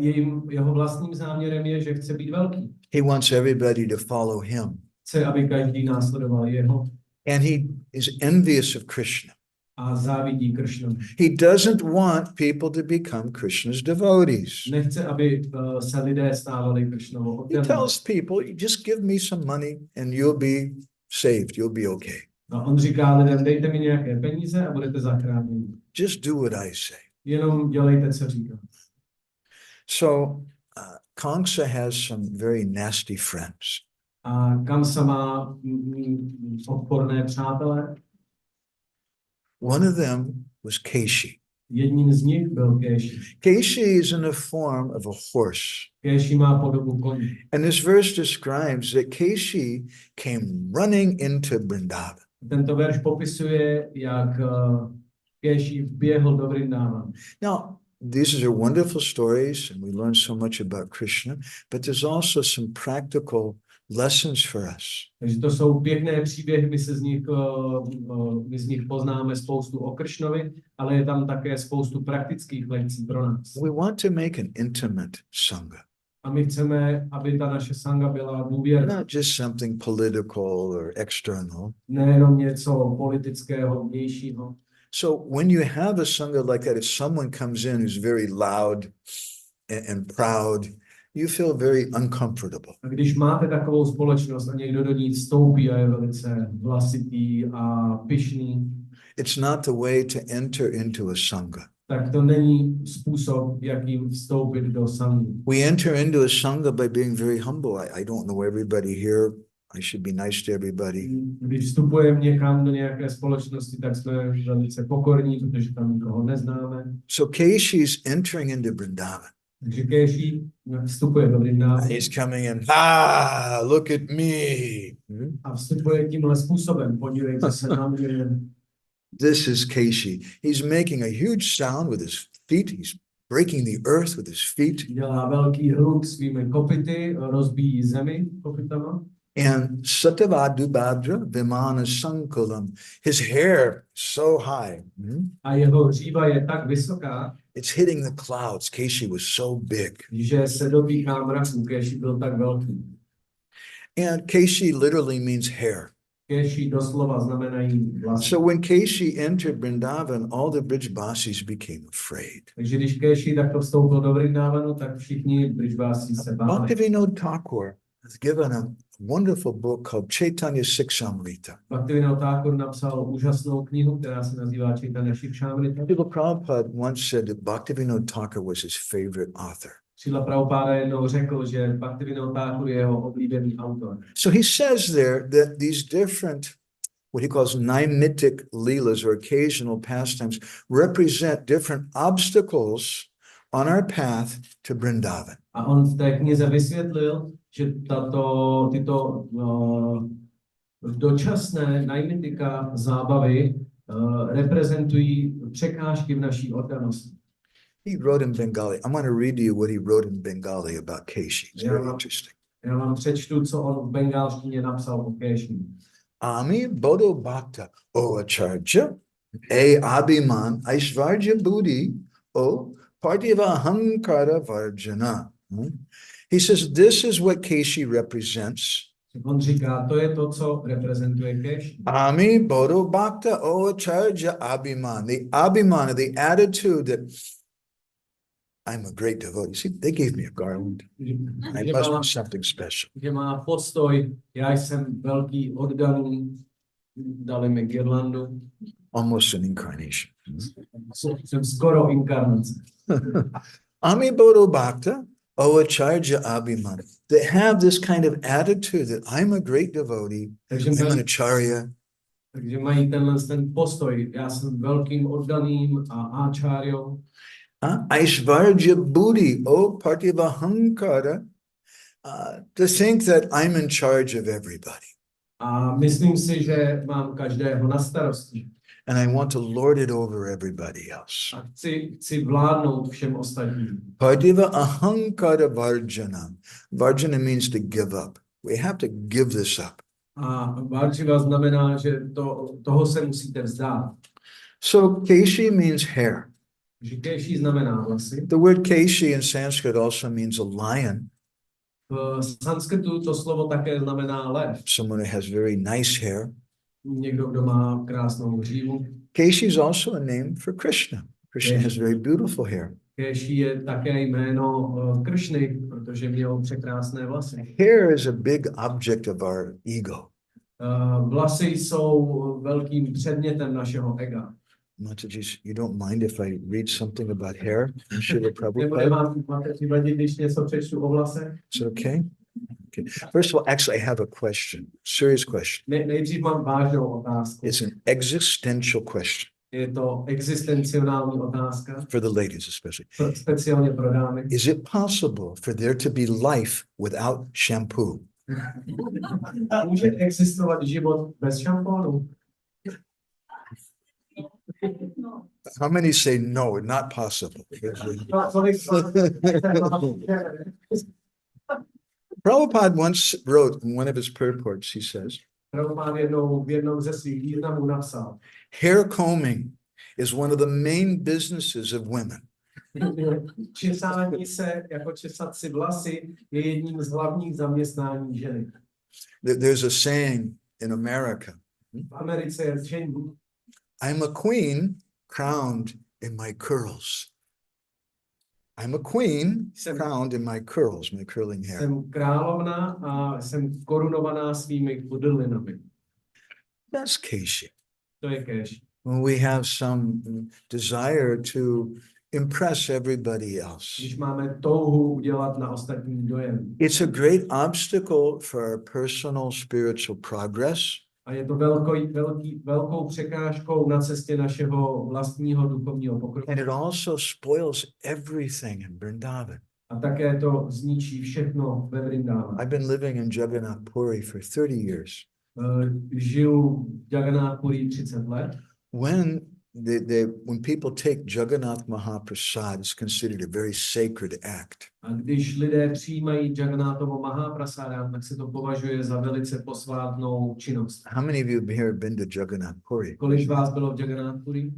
jeho vlastním záměrem je, že chce být velký. He wants everybody to follow him. Chce, aby každý následoval jeho And he is envious of Krishna. a závidí Kršnovi. He doesn't want people to become Krishna's devotees. Nechce, aby se lidé stávali Kršnovou He oddanou. tells people, just give me some money and you'll be saved. You'll be okay. A on říká lidem, dejte mi nějaké peníze a budete zachráněni. Just do what I say. Jenom dělejte, co říkám. So Kamsa has some very nasty friends. A Kamsa má odporné přátelé. One of them was Keshi. Jedním z nich byl Keshi. Keshi is in the form of a horse. Keshi má podobu koně. And this verse describes that Keshi came running into Vrindavan. Tento verš popisuje, jak Keshi vběhl do Vrindávana. Now, these are wonderful stories and we learn so much about Krishna, but there's also some practical lessons for us. Takže to jsou pěkné příběhy, my z nich poznáme spoustu o Kršnovi, ale je tam také spoustu praktických lekcí pro nás. We want to make an intimate sangha, A my chceme, aby ta naše sanga byla důvěrná. not just something political or external. Nejenom něco politického, vnějšího. So when you have a sangha like that, if someone comes in who's very loud and proud, you feel very uncomfortable. A když máte takovou společnost a někdo do ní vstoupí a je velice hlasitý a pyšný, It's not the way to enter into a sangha. tak to není způsob, jakým vstoupit do sangy. We enter into a sangha by being very humble. I don't know everybody here. I should be nice to everybody. Když vstupujeme někam do nějaké společnosti, tak jsme velice pokorní, protože tam nikoho neznáme. So Keshi is entering into Vrindavan. Takže Keshi vstupuje do Vrindávana He's coming in, look at me. a vstupuje tímhle způsobem. Podívejte se na mě. This is Keshi. He's making a huge sound with his feet. He's breaking the earth with his feet. Dělá velký hluk svými kopyty, rozbíjí zemi kopytama. And Satavadubhadra Vimana Sankulam. His hair so high. A jeho hříva je tak vysoká, It's hitting the clouds. Keshi was so big. že se dotýká mraku. Keshi byl tak velký. And Keshi literally means hair. Keshi doslova znamenají vlasy. So when Keshi entered Vrindavan, all the Brijbasis became afraid. Takže když Keshi takto vstoupil do Vrindávanu, tak všichni Brijbási se báli. Bhaktivinoda Thakur has given a wonderful book called Chaitanya Siksamrita. Bhaktivinoda Thakur napsal úžasnou knihu, která se nazývá Chaitanya Siksamrita. Srila Prabhupada once said that Bhaktivinoda Thakur was his favorite author. Srila Prabhupada jednou řekl, že Bhaktivinoda Thakur je jeho oblíbený autor. So he says there that these different, what he calls naimitic leelas or occasional pastimes, represent different obstacles on our path to Vrindavan. A on v té knize vysvětlil, že tyto dočasné naimitika zábavy reprezentují překážky v naší oddanosti. He wrote in Bengali. I'm going to read to you what he wrote in Bengali about Keshi. It's very interesting. Já vám přečtu, co on v bengalštině napsal o Keshi. Ami Bodo Bhakta O Acharya A Abhiman Aishvarya Buddhi O Partiva Hankara Varjana. He says this is what Keshi represents. On říká, to je to, co reprezentuje Keshi. Ami Bodo Bhakta O Acharya Abhiman. The Abhimana, the attitude that I'm a great devotee. See, they gave me a garland. I must be something special. Že má postoj, já jsem velký oddaný, dali mi girlandu. Almost an incarnation. Jsem skoro inkarnace. Ami Bodo Bhakta O Acharya Abhiman. They have this kind of attitude that I'm a great devotee, I'm an acharya. Takže mají ten postoj, já jsem velkým oddaným a áčáriou. Aishvarya Buddhi, O Partiva Hankara, to think that I'm in charge of everybody. A myslím si, že mám každého na starosti. And I want to lord it over everybody else. A chci vládnout všem ostatním. Partiva Ahankara Varjana. Varjana means to give up. We have to give this up. A varjiva znamená, že toho se musíte vzdát. So Keshi means hair. Že Keshi znamená vlasy. The word Keshi in Sanskrit also means a lion. V sanskritu to slovo také znamená lev. Someone who has very nice hair. Někdo, kdo má krásnou hřívu. Keshi is also a name for Krishna. Krishna has very beautiful hair. Keshi je také jméno Kršny, protože měl překrásné vlasy. Hair is a big object of our ego. Vlasy jsou velkým předmětem našeho ega. Mataji, you don't mind if I read something about hair from Srila Prabhupada? Is it okay? Okay. First of all, actually, I have a question, serious question. Nejdřív mám vážnou otázku. It's an existential question. Je to existenciální otázka. For the ladies especially. Speciálně pro dámy. Is it possible for there to be life without shampoo? Může existovat život bez šampónu? How many say no, not possible? Prabhupada once wrote in one of his purports, he says, hair combing is one of the main businesses of women. Česání se, jako česat si vlasy, je jedním z hlavních zaměstnání ženy. There's a saying in America. V Americe je řečení, I'm a queen crowned in my curls. I'm a queen crowned in my curls, my curling hair. Jsem královna a jsem korunovaná svými kudrlinami. That's Keshi. To je Keshi. When we have some desire to impress everybody else. Když máme touhu udělat na ostatní dojem. It's a great obstacle for our personal spiritual progress. A je to velkou překážkou na cestě našeho vlastního duchovního pokroku. And it also spoils everything in Vrindavan. A také to zničí všechno ve Vrindavanu. I've been living in Jagannath Puri for 30 years. Žiju v Jagannath Puri 30 let. When people take Jagannath Mahaprasad, it's considered a very sacred act. A když lidé přijímají Jagannathovo Mahaprasada, tak se to považuje za velice posvátnou činnost. How many of you have here been to Jagannath Puri? Kolik vás bylo v Jagannath Puri?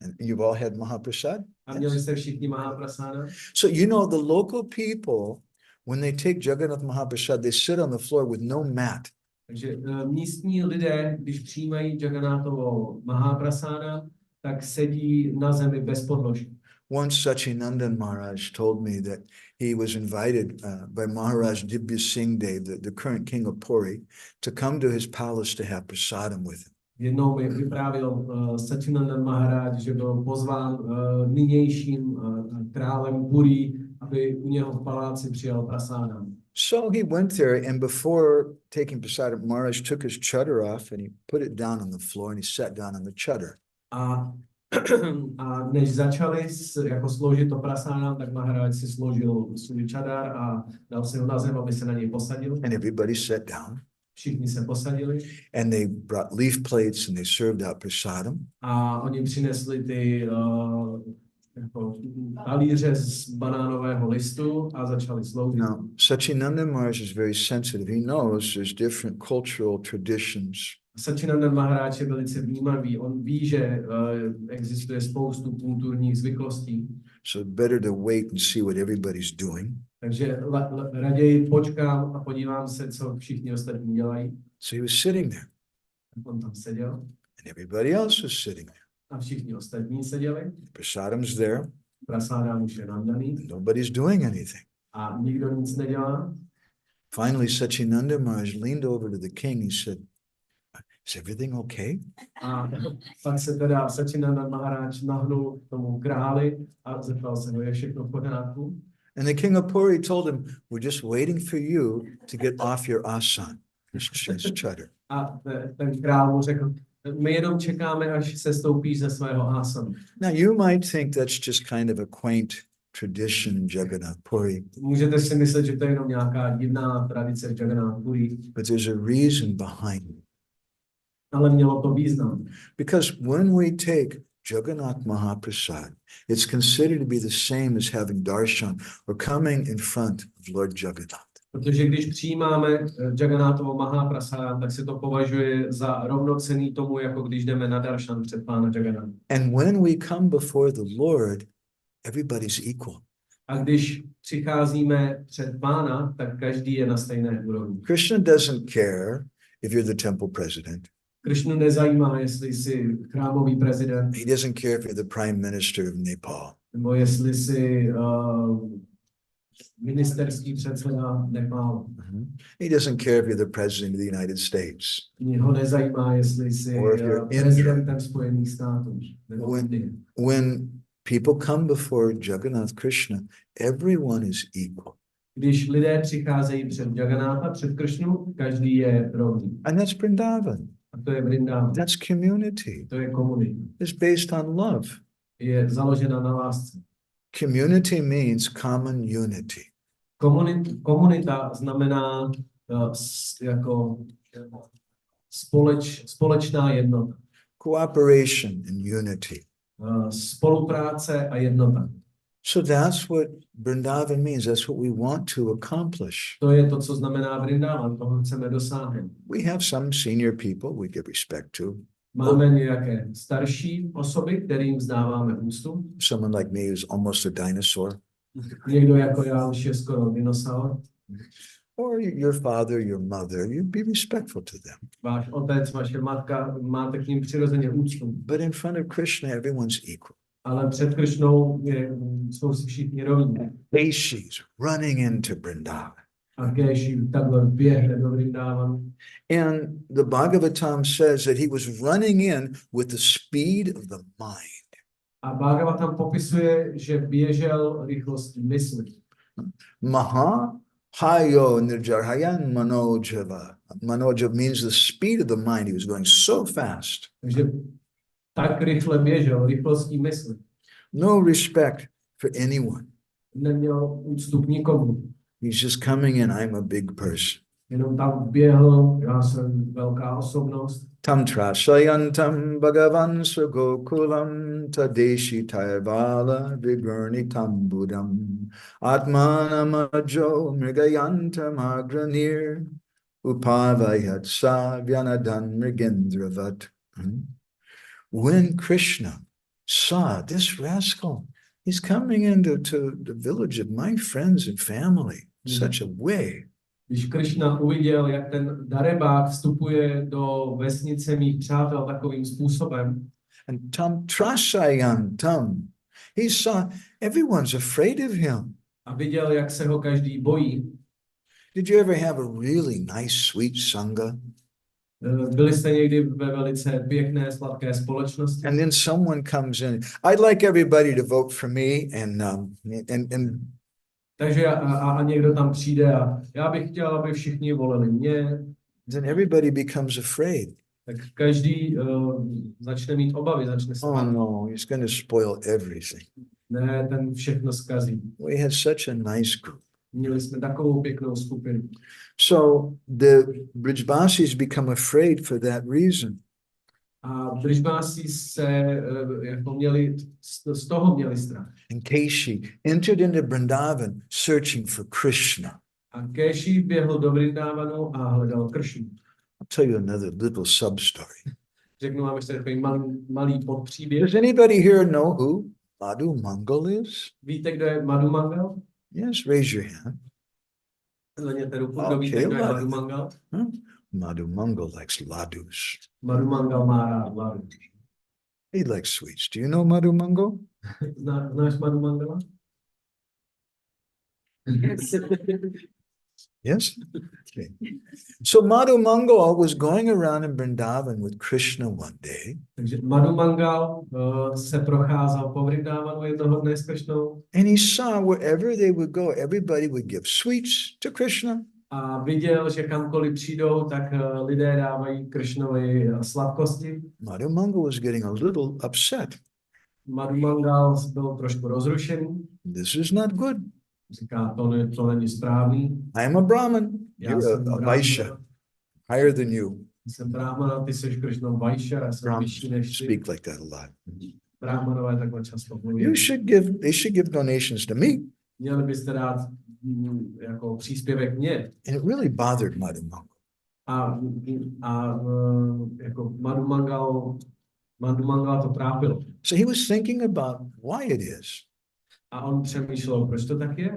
And you've all had Mahaprasad? A měli jste všichni Mahaprasada? So you know the local people, when they take Jagannath Mahaprasad, they sit on the floor with no mat. Takže místní lidé, když přijímají Jagannathovo Mahaprasada, tak sedí na zemi bez podloží. Once Sachinandan Maharaj told me that he was invited by Maharaj Dibya Singh Dev, the current king of Puri, to come to his palace to have prasadam with him. Jednou mi vyprávěl Sachinandan Maharaj, že byl pozván nynějším králem Puri, aby u něho v paláci přijal prasadam. So he went there, and before taking prasadam, Maharaj took his chadar off and he put it down on the floor and he sat down on the chadar. A než začali jako složit to prasadam, tak Maharaj si složil svůj čadar a dal si ho na zem, aby se na něj posadil. And everybody sat down. Všichni se posadili. And they brought leaf plates and they served out prasadam. A oni přinesli ty jako talíře z banánového listu a začali sloužit. Now, Sachinanda Maharaj is very sensitive. He knows there's different cultural traditions. Sačinandan Maharaj je velice vnímavý. On ví, že existuje spoustu kulturních zvyklostí. So better to wait and see what everybody's doing. Takže raději počkám a podívám se, co všichni ostatní dělají. So he was sitting there, On tam seděl and everybody else was sitting there. a všichni ostatní seděli. Prasadam's there, Prasádám už je nandaný nobody's doing anything. a nikdo nic nedělá. Finally, Sachinanda Maharaj leaned over to the king. He said, "Is everything okay?" A pak se teda Sačinandan Maharaj nahnul k tomu králi a zeptal se ho, je všechno v pořádku. And the king of Puri told him, "We're just waiting for you to get off your asan." His chatter. A ten král mu řekl, my jenom čekáme, až se stoupíš ze svého asanu. Now, you might think that's just kind of a quaint tradition in Jagannath Puri, Můžete si myslet, že to je jenom nějaká divná tradice v Jagannath Puri, but there's a reason behind it. ale mělo to význam. Because when we take Jagannath Mahaprasad, it's considered to be the same as having darshan or coming in front of Lord Jagannath. Protože když přijímáme Jagannathovo Mahaprasad, tak se to považuje za rovnocenný tomu, jako když jdeme na darshan před pána Jagannatha. And when we come before the Lord, everybody's equal. A když přicházíme před pána, tak každý je na stejné úrovni. Krishna doesn't care if you're the temple president. Krishnu nezajímá, jestli jsi chrámový prezident, He doesn't care if you're the prime minister of Nepal. nebo jestli jsi ministerský předseda Nepálu. He doesn't care if you're the president of the United States. Ho nezajímá, jestli jsi Or if you're prezidentem Spojených států. Nebo Indie. When people come before Jagannath Krishna, everyone is equal. Když lidé přicházejí před Jagannatha, před Krishnu, každý je rovný. And that's Vrindavan. A to je Vrindavan. That's community. To je komunita. It's based on love. Je založena na lásce. Community means common unity. Komunita znamená jako společná jednota. Cooperation and unity. Spolupráce a jednota. So that's what Vrindavan means. That's what we want to accomplish. To je to, co znamená Vrindavan, toho chceme dosáhnout. We have some senior people we give respect to. Máme nějaké starší osoby, kterým vzdáváme úctu. Someone like me who's almost a dinosaur. Někdo jako já už je skoro dinosaur. Or your father, your mother, you'd be respectful to them. Váš otec, vaše matka, máte k ním přirozeně úctu. But in front of Krishna, everyone's equal. Ale před Krishnou jsou si všichni rovní. Keshi's running into Vrindavan. A Keshi takhle běhne do Vrindavanu. And the Bhagavatam says that he was running in with the speed of the mind. A Bhagavatam popisuje, že běžel rychlostí mysli. Maha Hayo Nirjarhayan Manojava. Manojava means the speed of the mind. He was going so fast. Takže tak rychle běžel, rychlostí mysli. No respect for anyone. Neměl úctu k nikomu. He's just coming in. I'm a big person. Jenom tam běhl, já jsem velká osobnost. Tam trasayantam bhagavan sugokulam tadeshi tayvala vigurni tambudam atmanamajo mrigayantam agranir upavayatsa vyanadan mrigendravat. When Krishna saw this rascal, he's coming into the village of my friends and family in such a way. Když Krishna uviděl, jak ten darebák vstupuje do vesnice mých přátel takovým způsobem, And tam trasayantam, he saw everyone's afraid of him. a viděl, jak se ho každý bojí. Did you ever have a really nice, sweet sangha? Byli jste někdy ve velice pěkné, sladké společnosti? And then someone comes in. I'd like everybody to vote for me, and Takže a někdo tam přijde a já bych chtěl, aby všichni volili mě. then everybody becomes afraid. Tak každý začne mít obavy, začne se Oh no, he's going to spoil everything. Ne, ten všechno zkazí. We had such a nice group. Měli jsme takovou pěknou skupinu. So the Brijbasis become afraid for that reason. A Brijbási se jako měli, z toho měli strach. And Keshi entered into Vrindavan searching for Krishna. A Keshi běhl do Vrindávanu a hledal Kršnu. I'll tell you another little sub-story. Řeknu vám ještě takový malý podpříběh. Does anybody here know who Madhu Mangal is? Víte, kdo je Madhu Mangal? Yes, raise your hand. Zvedněte ruku, kdo víte, kdo je Madhu Mangal? Madhu Mangal likes ladus. Madhu Mangal má rád ladu. He likes sweets. Do you know Madhu Mangal? Znáš Madhu Mangala? Yes? Okay. So Madhu Mangal was going around in Vrindavan with Krishna one day. Takže Madhu Mangal se procházel po Vrindávanu jednoho dne s Kršnou And he saw wherever they would go, everybody would give sweets to Krishna. a viděl, že kamkoliv přijdou, tak lidé dávají Kršnovi sladkosti. Madhu Mangal was getting a little upset. Madhu Mangal byl trošku rozrušený. This is not good. Říká, to není správný. I am a Brahman. Já You're jsem a Vaishya, higher than you. Jsem Brahmana, ty jsi Kršnou Vaishya, já jsem vyšší než ty. Speak like that a lot. Brahmanové takhle často mluví. They should give donations to me. Měli byste dát jako příspěvek mně. And it really bothered Madhu Mangal. A jako Madhu Mangal to trápilo. So he was thinking about why it is. A on přemýšlel, proč to tak je.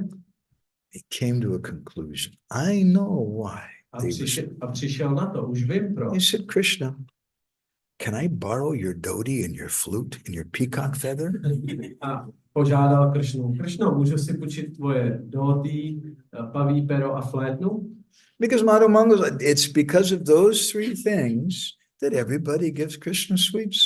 He came to a conclusion. I know why. A přišel na to, už vím He proč. said, Krishna, can I borrow your dhoti and your flute and your peacock feather? A požádal Kršnu. Kršno, můžu si půjčit tvoje dhoti, paví pero a flétnu? Because Madhu Mangal, it's because of those three things that everybody gives Krishna sweets.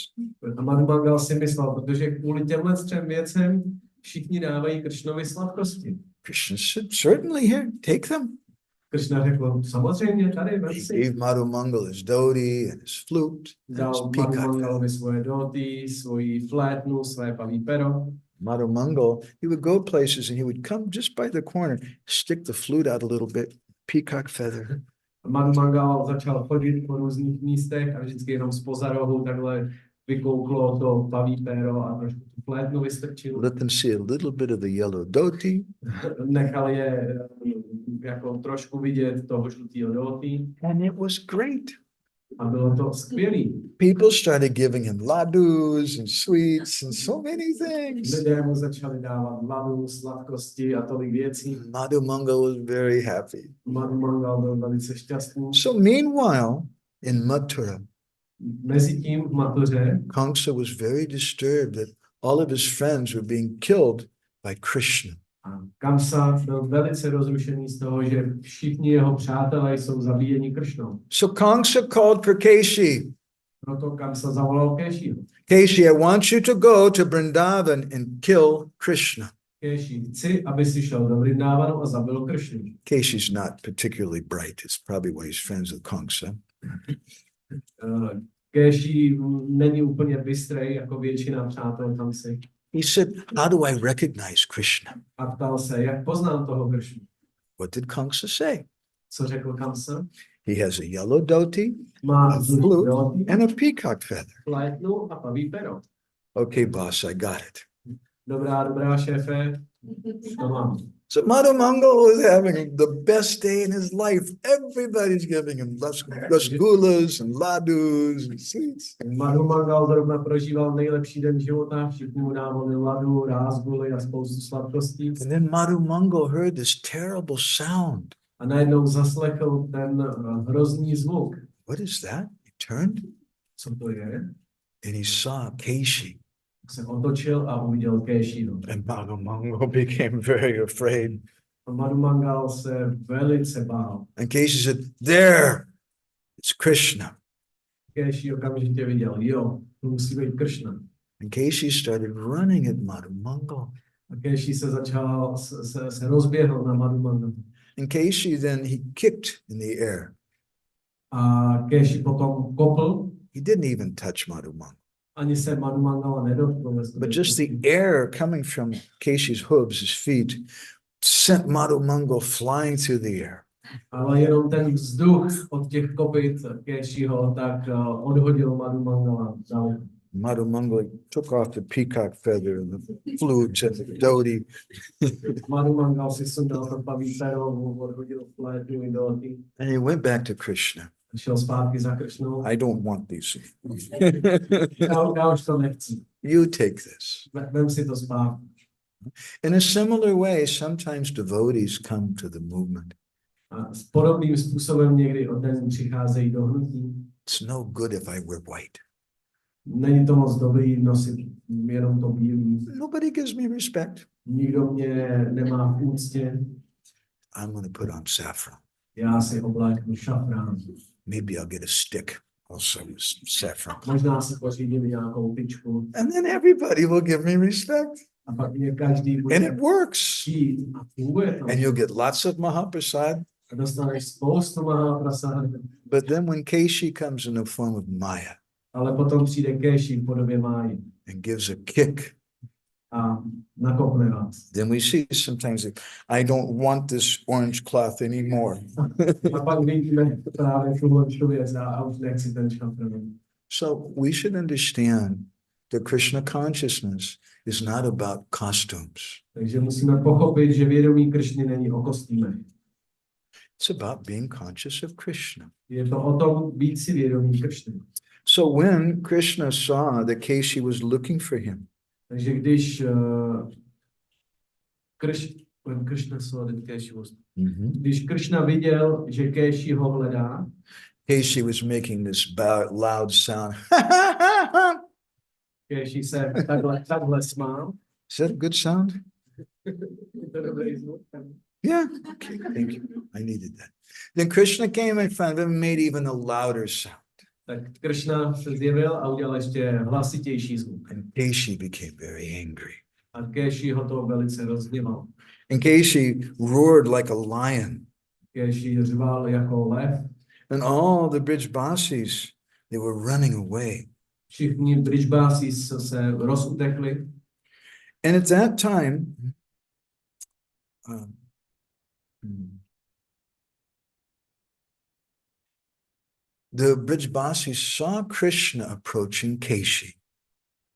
A Madhu Mangal si myslel, protože kvůli těmhle třem věcem všichni dávají Kršnovi sladkosti. Krishna said, certainly here, take them. Kršna řekl, samozřejmě tady, vem He si. gave Madhu Mangal his dhoti and his flute and his Dal Madhu peacock feather. Mangalovi svoje dhoti, svoji flétnu, své paví pero. Madhu Mangal, he would go places and he would come just by the corner, stick the flute out a little bit, peacock feather. Madhu Mangal začal chodit po různých místech a vždycky jenom zpoza rohu takhle vykouklo to paví pero a trošku tu flétnu vystrčil. Let them see a little bit of the yellow dhoti. Nechal je jako trošku vidět toho žlutého dhoti And it was great. a bylo to skvělý. People started giving him ladus and sweets and so many things. Lidé mu začali dávat ladu, sladkosti a tolik věcí. Madhu Mangal was very happy. Madhu Mangal byl velice šťastný. So meanwhile, in Mathura, Mezitím v Matuře Kamsa was very disturbed that all of his friends were being killed by Krishna. a Kamsa byl velice rozrušený z toho, že všichni jeho přátelé jsou zabíjeni Kršnou. So Kamsa called for Keshi. Proto Kamsa zavolal Keshiho. Keshi, I want you to go to Vrindavan and kill Krishna. Keshi, chci, aby si šel do Vrindávanu a zabil Kršnu. Keshi's not particularly bright. It's probably why he's friends with Kamsa. Keshi není úplně bystrej, jako většina přátel Kamsy. He said, how do I recognize Krishna? A ptal se, jak poznám toho Kršnu. What did Kamsa say? Co řekl Kamsa? He has a yellow dhoti, Má a flute, dhoti, and a peacock feather. flétnu a paví pero. Okay, boss, I got it. Dobrá, šéfe, už to mám. So Madhu Mangal was having the best day in his life. Everybody's giving him rasgullas and ladus and sweets. Madhu Mangal zrovna prožíval nejlepší den života, všichni mu dávali ladu, rásguly a spoustu sladkostí. And then Madhu Mangal heard this terrible sound. A najednou zaslechl ten hrozný zvuk. What is that? He turned Co to je? and he saw Keshi. Tak se otočil a uviděl Keshiho. And Madhu Mangal became very afraid. A Madhu Mangal se velice bál. And Keshi said, there, it's Krishna. Keshi okamžitě viděl, jo, to musí být Kršna. And Keshi started running at Madhu Mangal. A Keshi se začal, se rozběhl na Madhu Mangal. And Keshi then, he kicked in the air. A Keshi potom kopl, He didn't even touch Madhu Mangal. ani se Madhu Mangala nedotkl. But just the air coming from Keshi's hooves, his feet, sent Madhu Mangal flying through the air. Ale jenom ten vzduch od těch kopyt Keshiho tak odhodil Madhu Mangala daleko. Madhu Mangala took off the peacock feather and the flute and the dhoti. Madhu Mangal si sundal to paví pero, odhodil flétnu i doty. And he went back to Krishna. Šel zpátky za Kršnou. I don't want these. Já už to nechci. You take this. Vem si to zpátky. In a similar way, sometimes devotees come to the movement. A s podobným způsobem někdy od den přicházejí do hnutí. It's no good if I wear white. Není to moc dobrý nosit jenom to bílý. Nobody gives me respect. Nikdo mě nemá v úctě. I'm going to put on saffron. Já si obléknu šafrán. Maybe I'll get a stick also with saffron. Možná si pořídím nějakou tyčku. And then everybody will give me respect. A pak mě každý bude And it works. chtít. A funguje to. And you'll get lots of Mahaprasad. A dostaneš spoustu Mahaprasad. But then when Keshi comes in the form of Maya Ale potom přijde Keshi v podobě Máji and gives a kick, a nakopne vás. then we see sometimes that I don't want this orange cloth anymore. A pak vidíme právě tuhle věc a už nechci ten šafrán. So we should understand that Krishna consciousness is not about costumes. Takže musíme pochopit, že vědomí Krišny není o kostýmech. It's about being conscious of Krishna. Je to o tom být si vědomí Krišny. So when Krishna saw that Keshi was looking for him, Takže když Krishna saw that Keshi was, když Krishna viděl, že Keshi ho hledá, Keshi was making this loud sound. Keshi se takhle smál. Is that a good sound? Je to dobrý zvuk. Yeah. Okay, thank you. I needed that. Then Krishna came in front of him and made even a louder sound. Tak Krishna se zjevil a udělal ještě hlasitější zvuk. And Keshi became very angry. A Keshi ho to velice rozhněval. And Keshi roared like a lion. Keshi řval jako lev. And all the Brijbasis, they were running away. Všichni Brijbási se rozutekli. And at that time, the Brijbasis saw Krishna approaching Keshi.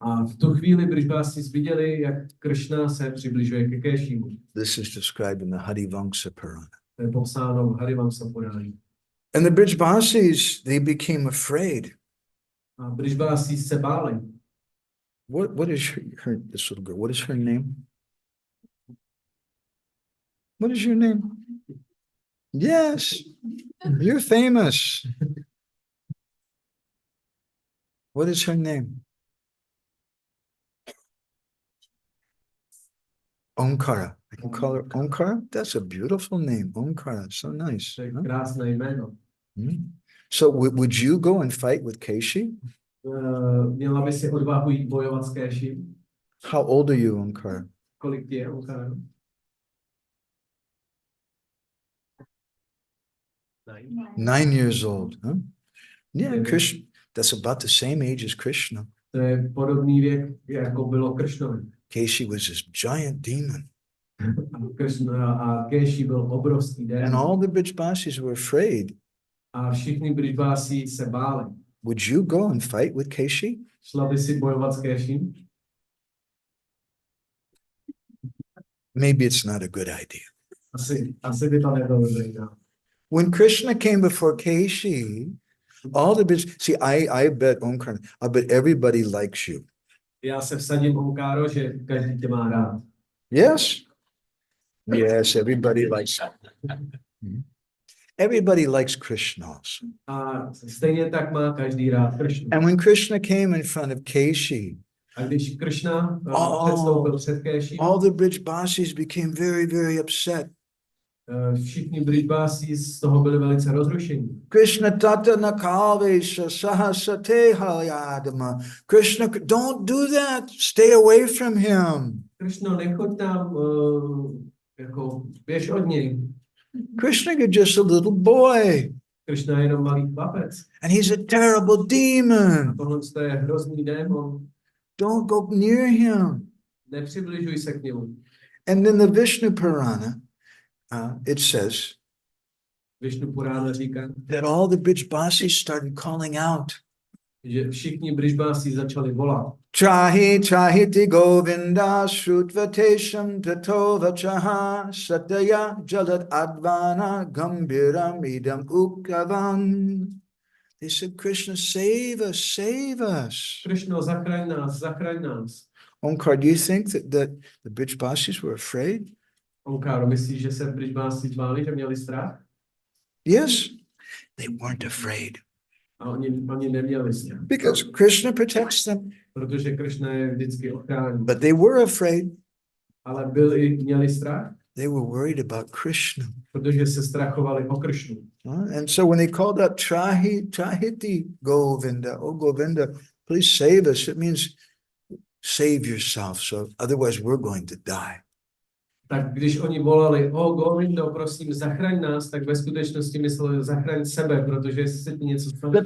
A v tu chvíli Brijbási viděli, jak Krishna se přibližuje ke Keshimu. This is described in the Harivamsa Purana. To je popsáno v Harivamsa Purání. And the Brijbasis, they became afraid. A Brijbási se báli. What is this little girl? What is her name? What is your name? Yes, you're famous. What is her name? Omkara. I can call her Omkara. That's a beautiful name. Omkara. So nice. To je Huh? krásné jméno. So would you go and fight with Keshi? Měla by si odvahu jít bojovat s Keshim. How old are you, Omkara? Kolik ti je, Omkara? 9 years old. Huh? Yeah, Krishna. That's about the same age as Krishna. To je podobný věk, jako bylo Kršnovi. Keshi was this giant demon. A Keshi byl obrovský And démon. all the Brijbasis were afraid. A všichni Brijbási se báli. Would you go and fight with Keshi? Šla by si bojovat s Keshim? Maybe it's not a good idea. Asi by to nebylo dobrý. When Krishna came before Keshi, all the see, I bet Omkar, I bet everybody likes you. Já se vsadím, Omkáro, že každý tě má rád. Yes? Yes, everybody likes Everybody likes Krishna also. A stejně tak má každý rád Kršnu. And when Krishna came in front of Keshi, A když Kršna předstoupil před Keshim, all the Brijbasis became very, very upset. Všichni Brijbási z toho byli velice rozrušení. Krishna tata nakalvesha sahasate halyadama. Krishna, don't do that. Stay away from him. Kršno, nechoď tam, jako běž od něj. Krishna, you're just a little boy. Kršna je jenom malý chlapec. And he's a terrible A demon. tohle je hrozný démon. Don't go near him. Nepřibližuj se k němu. And then the Vishnu Purana, it says Višnu Purána říká, that all the Brijbasis started calling out, že všichni Brijbási začali volat. Trahi Trahiti Govinda Shrutvatesham Tato Vachaha Satya Jalat Advana Gambiram Idam Ukavan. They said, Krishna, save us, save us. Krishno, zachraň nás, zachraň nás. Omkar, do you think that the Brijbasis were afraid? Omkaro, myslíš, že se Brijbási báli, že měli strach? Yes, they weren't afraid. A oni neměli strach. Because Krishna protects them. Protože Krishna je vždycky ochrání. But they were afraid. Ale měli strach? They were worried about Krishna. Protože se strachovali o Krishnu. And so when they called out Trahiti Govinda, oh Govinda, please save us, it means save yourself, so otherwise we're going to die. Tak když oni volali, o Govindo, prosím, zachraň nás, tak ve skutečnosti mysleli, zachraň sebe, protože jestli se ti něco stane,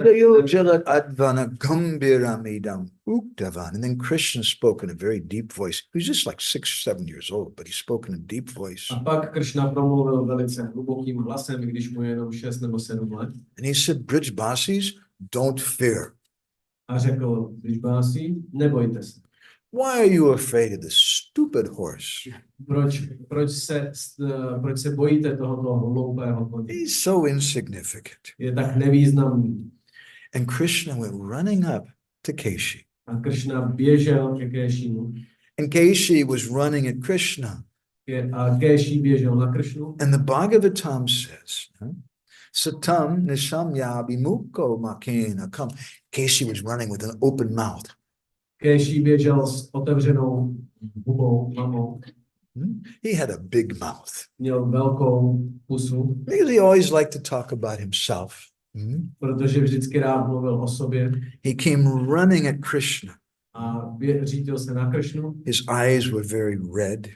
And then Krishna spoke in a very deep voice. He was just like 6 or 7 years old, but he spoke in a deep voice. A pak Krishna promluvil velice hlubokým hlasem, když mu je jenom 6 nebo 7 let. And he said, Brijbasis, don't fear. A řekl Brijbási, nebojte se. Why are you afraid of this stupid horse? Proč se bojíte tohoto hloupého koně? He's so insignificant. Je tak nevýznamný. And Krishna went running up to Keshi. A Krishna běžel ke Keshimu. And Keshi was running at Krishna. A Keshi běžel na Krishnu. And the Bhagavatam says, Satam Nishamyabi Mukko Makena. Come. Keshi was running with an open mouth. Keshi běžel s otevřenou hubou, mamou. He had a big mouth. Měl velkou pusu. Because he always liked to talk about himself. Protože vždycky rád mluvil o sobě. He came running at Krishna. A řídil se na Krishnu. His eyes were very red.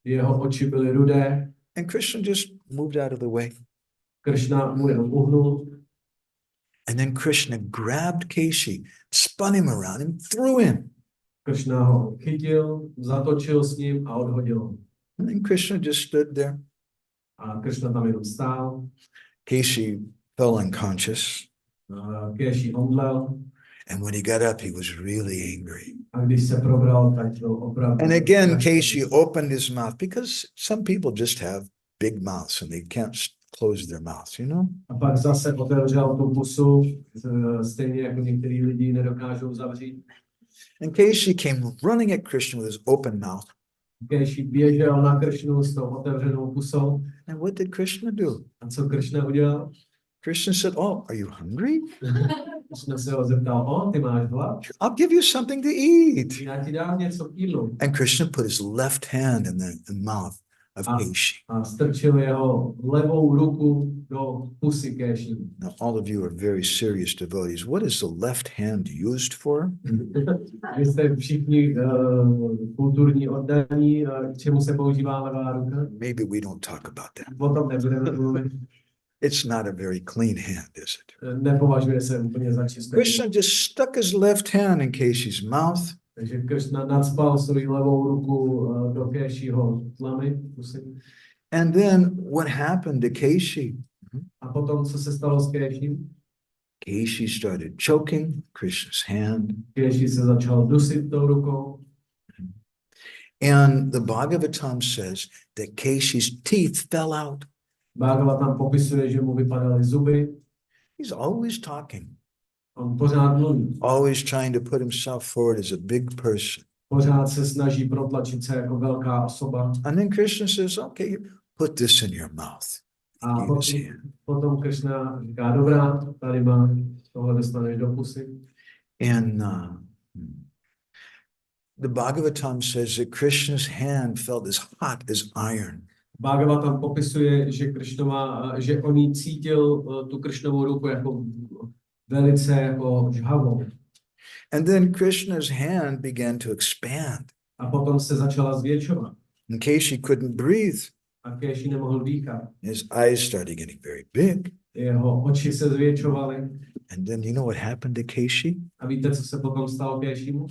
Jeho oči byly rudé. And Krishna just moved out of the way. Krishna mu jenom uhnul. And then Krishna grabbed Keshi, spun him around and threw him. Krishna ho chytil, zatočil s ním a odhodil ho. And then Krishna just stood there. A Krishna tam jenom stál. Keshi fell unconscious. Keshi omdlel. And when he got up, he was really angry. A když se probral, tak byl opravdu. And again, Keshi opened his mouth because some people just have big mouths and they can't close their mouths, you know? A pak zase otevřel tu pusu, stejně jako některý lidi nedokážou zavřít. And Keshi came running at Krishna with his open mouth. Keshi běžel na Krishnu s tou otevřenou pusou. And what did Krishna do? A co Krishna udělal? Krishna said, oh, are you hungry? Krishna se ho zeptal, ty máš hlad? I'll give you something to eat. Já ti dám něco k jídlu. And Krishna put his left hand in the mouth of Keshi. A strčil jeho levou ruku do pusy Keshi. Now, all of you are very serious devotees. What is the left hand used for? Vy jste všichni kulturní oddaní, k čemu se používá levá ruka? Maybe we don't talk about that. O tom nebudeme mluvit. It's not a very clean hand, is it? Nepovažuje se úplně za čisté. Krishna just stuck his left hand in Keshi's mouth. Takže Krishna nacpal svou levou ruku do Keshiho tlamy. And then what happened to Keshi? A potom, co se stalo s Keshim? Keshi started choking Krishna's hand. Keshi se začal dusit tou rukou. And the Bhagavatam says that Keshi's teeth fell out. Bhagavatam popisuje, že mu vypadaly zuby. He's always talking. On pořád mluví. Always trying to put himself forward as a big person. Pořád se snaží protlačit se jako velká osoba. And then Krishna says, okay, put this in your mouth. A potom Krishna říká, dobrá, tady máš, tohle dostaneš do pusy. And the Bhagavatam says that Krishna's hand felt as hot as iron. Bhagavatam popisuje, že on jí cítil tu Krishnovou ruku jako velice jako žhavou. And then Krishna's hand began to expand. A potom se začala zvětšovat. In case he couldn't breathe, a Keshi nemohl dýchat. His eyes started getting very big. Jeho oči se zvětšovaly. And then you know what happened to Keshi? A víte, co se potom stalo Keshimu?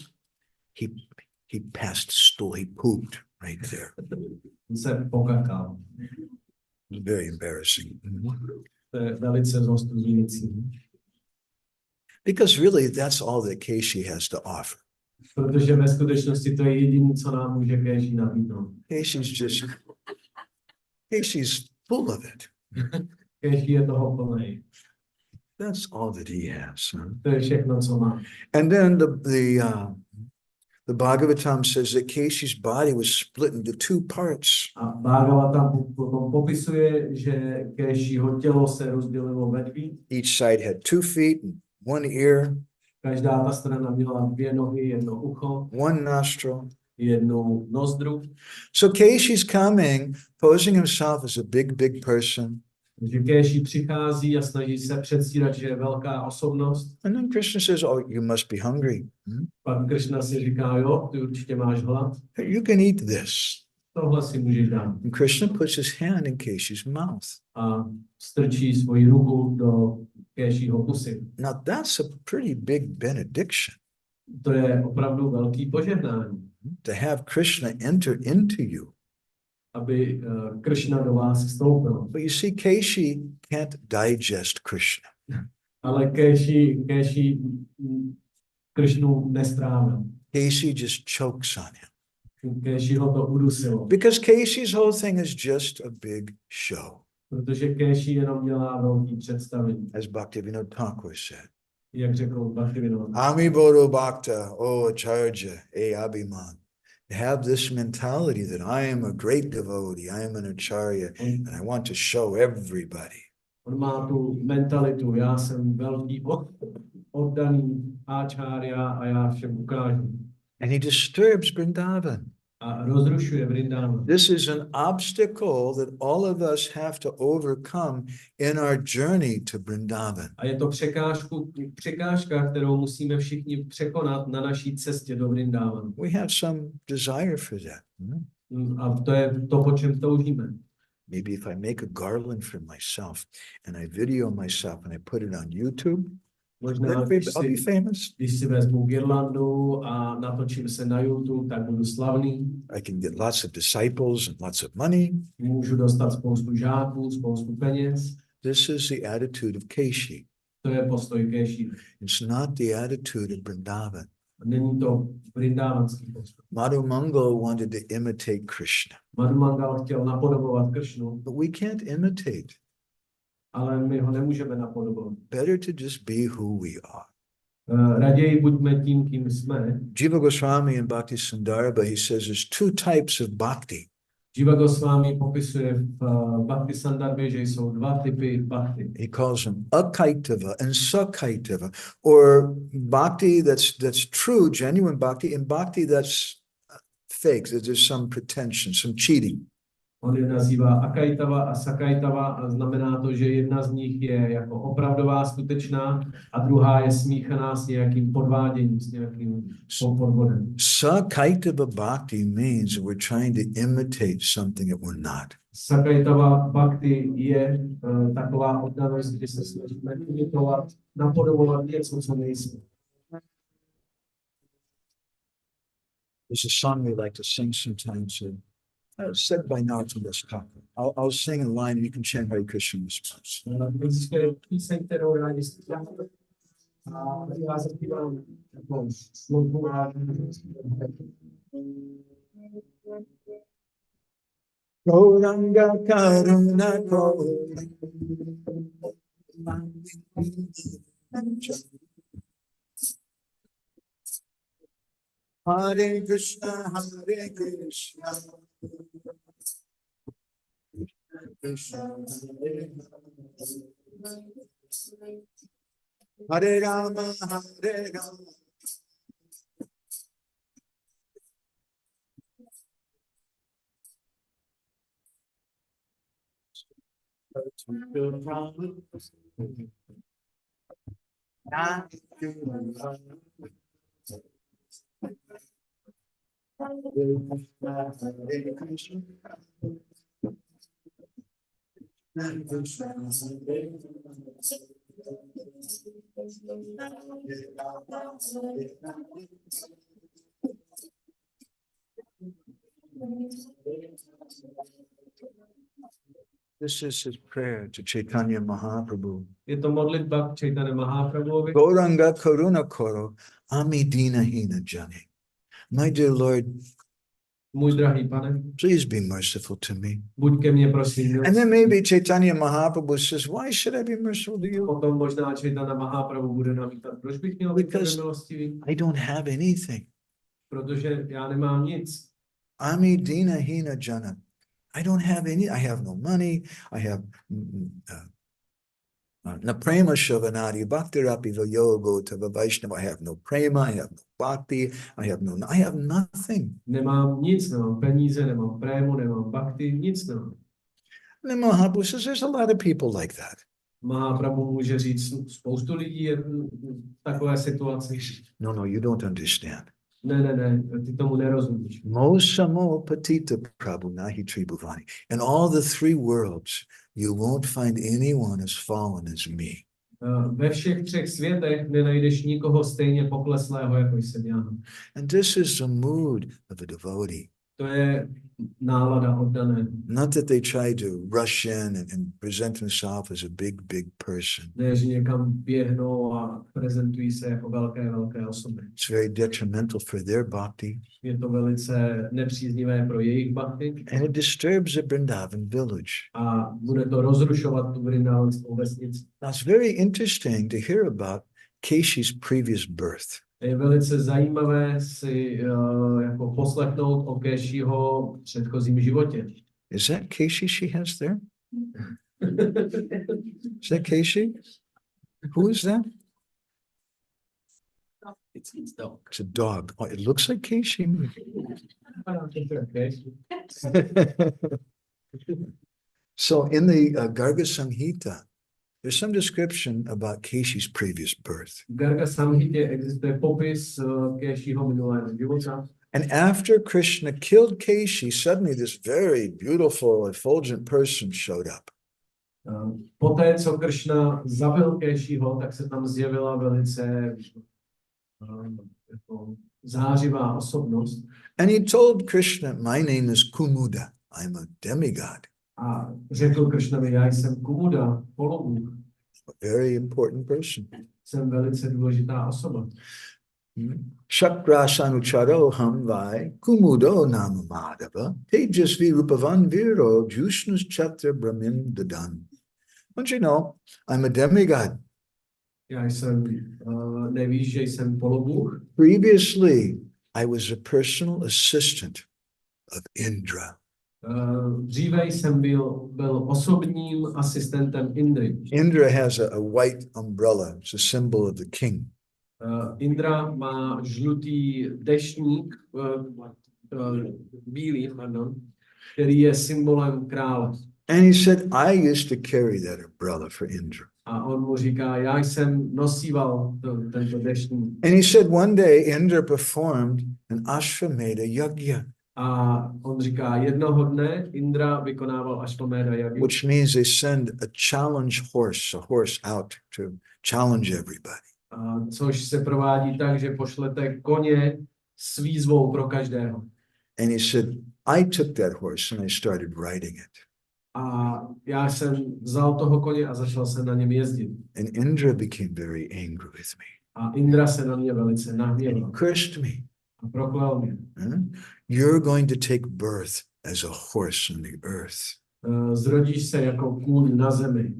He passed stool. He pooped right there. On se pokakal. Very embarrassing. To je velice zostuzující. Because really, that's all that Keshi has to offer. Protože ve skutečnosti to je jediné, co nám může Keshi nabídnout. Keshi's full of it. Keshi je toho plný. That's all that he has. Huh? To je všechno, co má. And then the Bhagavatam says that Keshi's body was split into two parts. A Bhagavatam potom popisuje, že Keshiho tělo se rozdělilo ve dví. Each side had 2 feet and 1 ear. Každá ta strana měla 2 nohy, 1 ucho, 1 nostril. 1 nozdru. So Keshi's coming, posing himself as a big person. Takže Keshi přichází a snaží se předstírat, že je velká osobnost. And then Krishna says, oh, you must be hungry. Pak Krishna si říká, jo, ty určitě máš hlad. You can eat this. Tohle si můžeš dát. And Krishna puts his hand in Keshi's mouth. A strčí svoji ruku do Keshiho pusy. Now that's a pretty big benediction. To je opravdu velký požehnání. To have Krishna enter into you. Aby Krishna do vás vstoupil. But you see, Keshi can't digest Krishna. Ale Keshi Krishnu nestrávil. Keshi just chokes on him. Keshi ho to udusilo. Because Keshi's whole thing is just a big show. Protože Keshi jenom dělá velký představení. As Bhaktivinoda Thakur said. Jak řekl Bhaktivinoda. Ami Bodo Bhakta, O Acharya, E Abhiman. Have this mentality that I am a great devotee, I am an acharya, and I want to show everybody. On má tu mentalitu, já jsem velký oddaný acharya a já všem ukážu. And he disturbs Vrindavan. A rozrušuje Vrindavan. This is an obstacle that all of us have to overcome in our journey to Vrindavan. A je to překážka, kterou musíme všichni překonat na naší cestě do Vrindavanu. We have some desire for that. A to je to, po čem toužíme. Maybe if I make a garland for myself and I video myself and I put it on YouTube, Možná, I'll be famous. když si vezmu girlandu a natočím se na YouTube, tak budu slavný. I can get lots of disciples and lots of money. Můžu dostat spoustu žáků, spoustu peněz. This is the attitude of Keshi. To je postoj Keshi. It's not the attitude of Vrindavan. Není to vrindávanský postoj. Madhu Mangal wanted to imitate Krishna. Madhu Mangal chtěl napodobovat Krishnu, But we can't imitate. ale my ho nemůžeme napodobovat. Better to just be who we are. Raději buďme tím, kým jsme. Jiva Goswami in Bhakti Sundarbha, he says there's 2 types of bhakti. Jiva Goswami popisuje v Bhakti Sandarbhe, že jsou 2 typy bhakti. He calls them akaitava and sakaitava, or bhakti that's true, genuine bhakti, and bhakti that's fake, that there's some pretension, some cheating. On je nazývá Akaitava a Sakaitava a znamená to, že jedna z nich je jako opravdová, skutečná a druhá je smíchaná s nějakým podváděním, s nějakým podvodem. Sakaitava bhakti means that we're trying to imitate something that we're not. Sakaitava bhakti je taková oddanost, kdy se snažíme imitovat, napodobovat něco, co nejsme. There's a song we like to sing sometimes, said by Narottam-Das Thakur. I'll sing a line and you can chant Hare Krishna in response. Existuje píseň, kterou rádi zpívám. A já zpívám jako slovo a Gauranga Karuna Hare Krishna, Hare Krishna, Krishna Hare Rama, Hare Rama. This is his prayer to Chaitanya Mahaprabhu. Je to modlitba k Chaitanya Mahaprabhuovi. Gauranga Karuna Koro Ami Dina Hina Jani. My dear Lord, Můj drahý pane, please be merciful to me. buď ke mně prosím And then milostivý. maybe Chaitanya Mahaprabhu says, why should I be merciful to you? Potom možná Chaitanya Mahaprabhu bude namítat, proč bych měl být Because milostivý? I don't have anything. Protože já nemám nic. Ami Dina Hina Jana. I don't have any, I have no money, I have na prema shavanadi bhakti rapi vayogo tava Vaishnava. I have no prema, I have no bhakti, I have nothing. Nemám nic, nemám peníze, nemám prému, nemám bhakti, nic nemám. And then Mahaprabhu says, there's a lot of people like that. Mahaprabhu může říct, spoustu lidí je v takové situaci. No, you don't understand. Ne, ty tomu nerozumíš. Mosamo patita prabhu nahi tribhuvani. In all the three worlds, you won't find anyone as fallen as me. Ve všech třech světech nenajdeš nikoho stejně pokleslého, jako jsem já. And this is the mood of a devotee. To je nálada oddané. Not that they try to rush in and present himself as a big person. Ne, že někam běhnou a prezentují se jako velké osoby. It's very detrimental for their bhakti. Je to velice nepříznivé pro jejich bhakti. And it disturbs the Vrindavan village. A bude to rozrušovat tu vrindavanskou vesnici. Now it's very interesting to hear about Keshi's previous birth. Je velice zajímavé si jako poslechnout o Keshiho předchozím životě. Is that Keshi she has there? Is that Keshi? Who is that? It's dog. It's a dog. Oh, it looks like Keshi. So in the Garga Samhita, there's some description about Keshi's previous birth. V Garga Samhitě existuje popis Keshiho minulého života. And after Krishna killed Keshi, suddenly this very beautiful, effulgent person showed up. Poté, co Krishna zabil Keshiho, tak se tam zjevila velice jako zářivá osobnost. And he told Krishna, my name is Kumuda. I'm a demigod. A řekl Krishnovi, já jsem Kumuda, polobůh. A very important person. Jsem velice důležitá osoba. Shakrasanucharo hamvai Kumudo nama madhava tejasvi rupavan viro jushnus chatra brahmin dadan. Don't you know, I'm a demigod. Já jsem, nevíš, že jsem polobůh? Previously, I was a personal assistant of Indra. Dříve jsem byl osobním asistentem Indry. Indra has a white umbrella. It's a symbol of the king. Indra má žlutý deštník, bílý, pardon, který je symbolem krále. And he said, I used to carry that umbrella for Indra. A on mu říká, já jsem nosíval tento deštník. And he said, one day Indra performed an Ashvamedha yajna, A on říká, jednoho dne Indra vykonával Ashvamedha yajna, which means they send a challenge horse, out to challenge everybody. což se provádí tak, že pošlete koně s výzvou pro každého. And he said, I took that horse and I started riding it. A já jsem vzal toho koně a začal se na něm jezdit. And Indra became very angry with me. A Indra se na mě velice And he nahněval cursed me. a proklal mě. You're going to take birth as a horse on the earth. Zrodíš se jako kůň na zemi.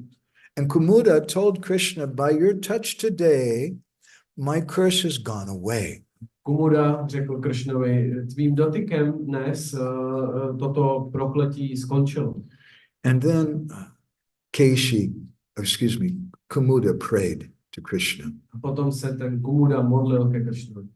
And Kumuda told Krishna, by your touch today, my curse has gone away. Kumuda řekl Kršnovi, tvým dotykem dnes toto prokletí skončilo. And then Kumuda prayed to Krishna. A potom se ten Kumuda modlil ke Kršnovi.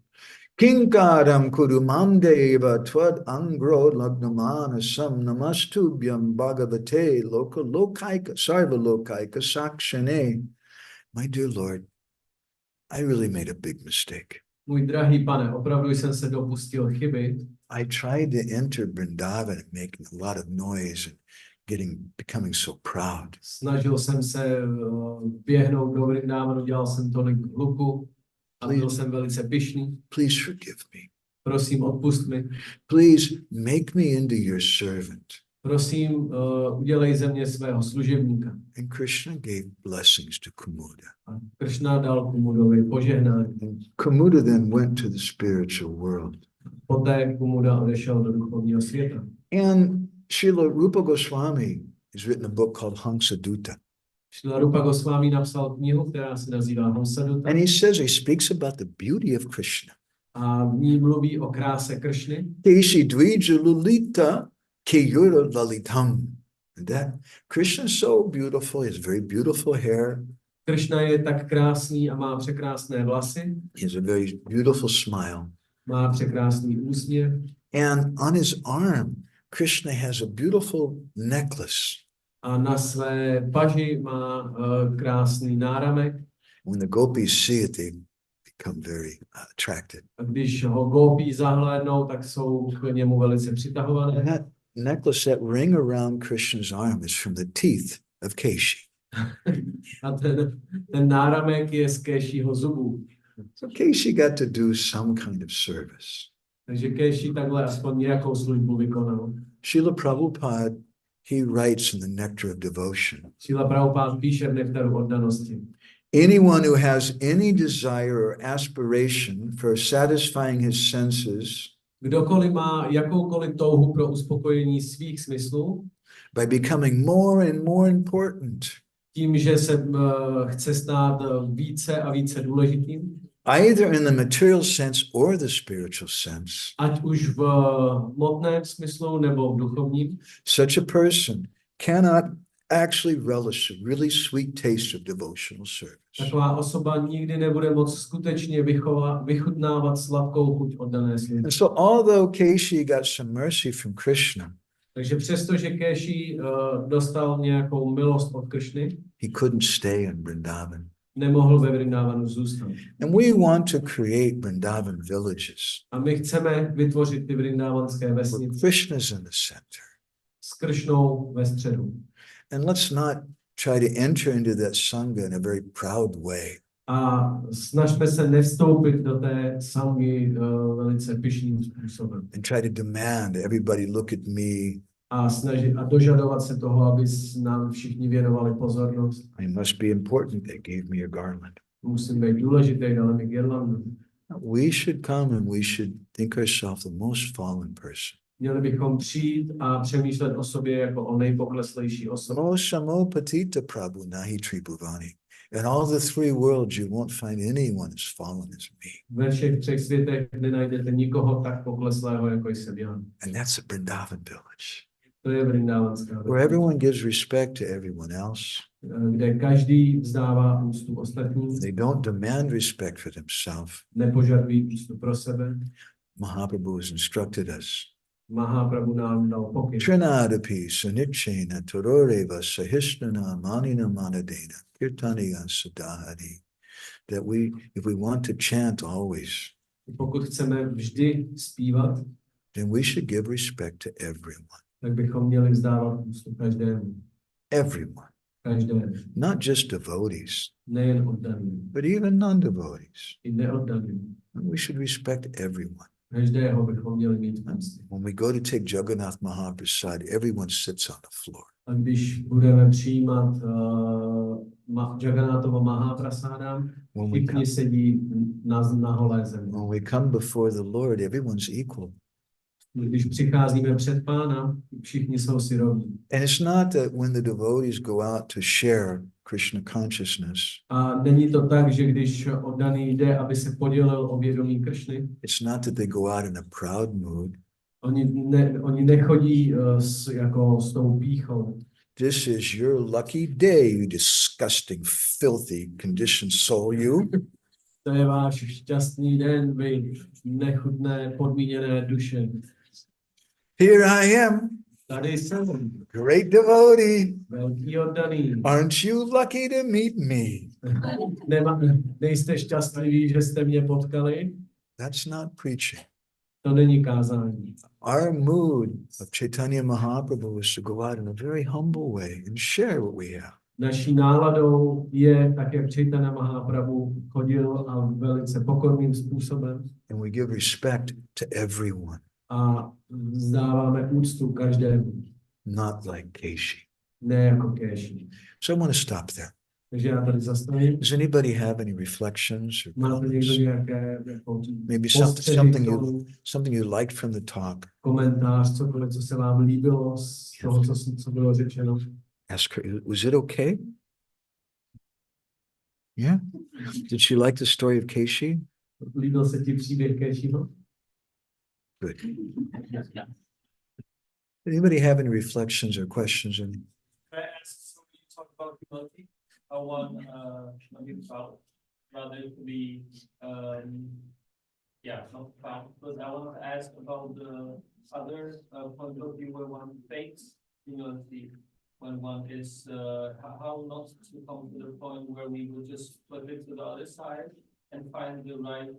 Kinkaram kurumam deva tvad angro lagnamanasam namastubhyam bhagavate lokaika sarva lokaika sakshane. My dear Lord, I really made a big mistake. Můj drahý pane, opravdu jsem se dopustil chyby. I tried to enter Vrindavan and making a lot of noise and becoming so proud. Snažil jsem se běhnout do Vrindávanu, dělal jsem tolik hluku a byl jsem velice pyšný. Please forgive me. Prosím, odpust mi. Please make me into your servant. prosím, udělej ze mě svého služebníka. And Krishna gave blessings to Kumuda. A Kršna dal Kumudovi požehnání. And Kumuda then went to the spiritual world. Poté Kumuda odešel do duchovního světa. And Srila Rupa Goswami has written a book called Hamsadutta. Šrila Rupa Goswami napsal knihu, která se nazývá Hamsadutta. And he says, he speaks about the beauty of Krishna. A v ní mluví o kráse Kršny. Keshi dvija lulita keyura lalitam. And that Krishna is so beautiful. He has very beautiful hair. Kršna je tak krásný a má překrásné vlasy. He has a very beautiful smile. Má překrásný úsměv. And on his arm, Krishna has a beautiful necklace. A na své paži má krásný náramek. When the gopis see it, they become very attracted. A když ho gopí zahlédnou, tak jsou k němu velice And přitahované. that necklace, that ring around Krishna's arm is from the teeth of Keshi. A ten náramek je z Keshiho zubů. So Keshi got to do some kind of service. Takže Keshi takhle aspoň nějakou službu vykonal. Srila Prabhupada, he writes in the Nectar of Devotion, Šrila Prabhupád píše v Nektaru oddanosti. anyone who has any desire or aspiration for satisfying his senses Kdokoliv má jakoukoliv touhu pro uspokojení svých smyslů, by becoming more and more important, tím, že se chce stát více a více důležitým, either in the material sense or the spiritual sense, ať už v hmotném smyslu nebo v duchovním, such a person cannot actually relish a really sweet taste of devotional service. taková osoba nikdy nebude moct skutečně vychutnávat sladkou chuť oddané služby. And so although Keshi got some mercy from Krishna, Takže přestože Keshi dostal nějakou milost od Kršny, he couldn't stay in Vrindavan. nemohl ve Vrindavanu zůstat. And we want to create Vrindavan villages A my chceme vytvořit ty vrindavanské where vesnice Krishna's in the center. s Kršnou ve středu. And let's not try to enter into that sangha in a very proud way. A snažme se nevstoupit do té sangy velice pyšným způsobem. And try to demand everybody look at me. A dožadovat se toho, aby nám všichni věnovali pozornost. I must be important. They gave me a garland. Musím být důležitý, dali mi girlandu. We should come and we should think ourselves the most fallen person. Měli bychom přijít a přemýšlet o sobě jako o nejpokleslejší osobě. Mo Shamo Patita Prabhu Nahi Tribhuvani. In all the three worlds, you won't find anyone as fallen as me. Ve všech třech světech nenajdete nikoho tak pokleslého, jako jsem já. And that's a Vrindavan village, To je vrindavanská where vesnice, everyone gives respect to everyone else. kde každý vzdává úctu ostatním, They don't demand respect for themselves. nepožadují úctu pro sebe. Mahaprabhu has instructed us. Mahaprabhu nám dal pokyn. Trinadapi sanichena tororeva sahishnana manina manadena kirtaniya sadahari. That if we want to chant always, Pokud chceme vždy zpívat, then we should give respect to everyone. tak bychom měli vzdávat úctu každému. Everyone. Každému. Not just devotees, Nejen oddaným, but even non-devotees. i neoddaným. And we should respect everyone. Každého bychom měli mít v úctě. When we go to take Jagannath Mahaprasad, everyone sits on the floor. A když budeme přijímat Jagannathovo Mahaprasádám, všichni sedí na holé zemi. When we come before the Lord, everyone's equal. Když přicházíme před Pána, všichni jsou si rovní. And it's not that when the devotees go out to share Krishna consciousness, A není to tak, že když oddaný jde, aby se podělil o vědomí Kršny, it's not that they go out in a proud mood. oni nechodí s tou pýchou. This is your lucky day, you disgusting, filthy, conditioned soul, you. To je váš šťastný den, vy nechutné, podmíněné duše. Here I am, Tady jsem, great devotee. velký oddaný. Aren't you lucky to meet me? Nejste šťastliví, že jste mě potkali? That's not preaching. To není kázání. Our mood of Chaitanya Mahaprabhu is to go out in a very humble way and share what we have. Naší náladou je, tak jak Chaitanya Mahaprabhu chodil a velice pokorným způsobem And we give respect to everyone. a vzdáváme úctu každému. not like Keshi. Ne jako Keshi. So I want to stop there. Takže já tady zastavím. Does anybody have any reflections or Máte někdo comments? nějaké jako Maybe postřehy something k tomu, something you liked from the talk? komentář, cokoliv, co se vám líbilo z toho, co bylo řečeno. Ask her, was it okay? Yeah? Did she like the story of Keshi? Líbil se ti příběh Keshiho? Good. Anybody have any reflections or questions? Can I ask, so when you talk about humility, how one be proud rather to be not proud, but I want to ask about the other point of view where one fakes humility when one is how not to come to the point where we would just flip it to the other side and find the right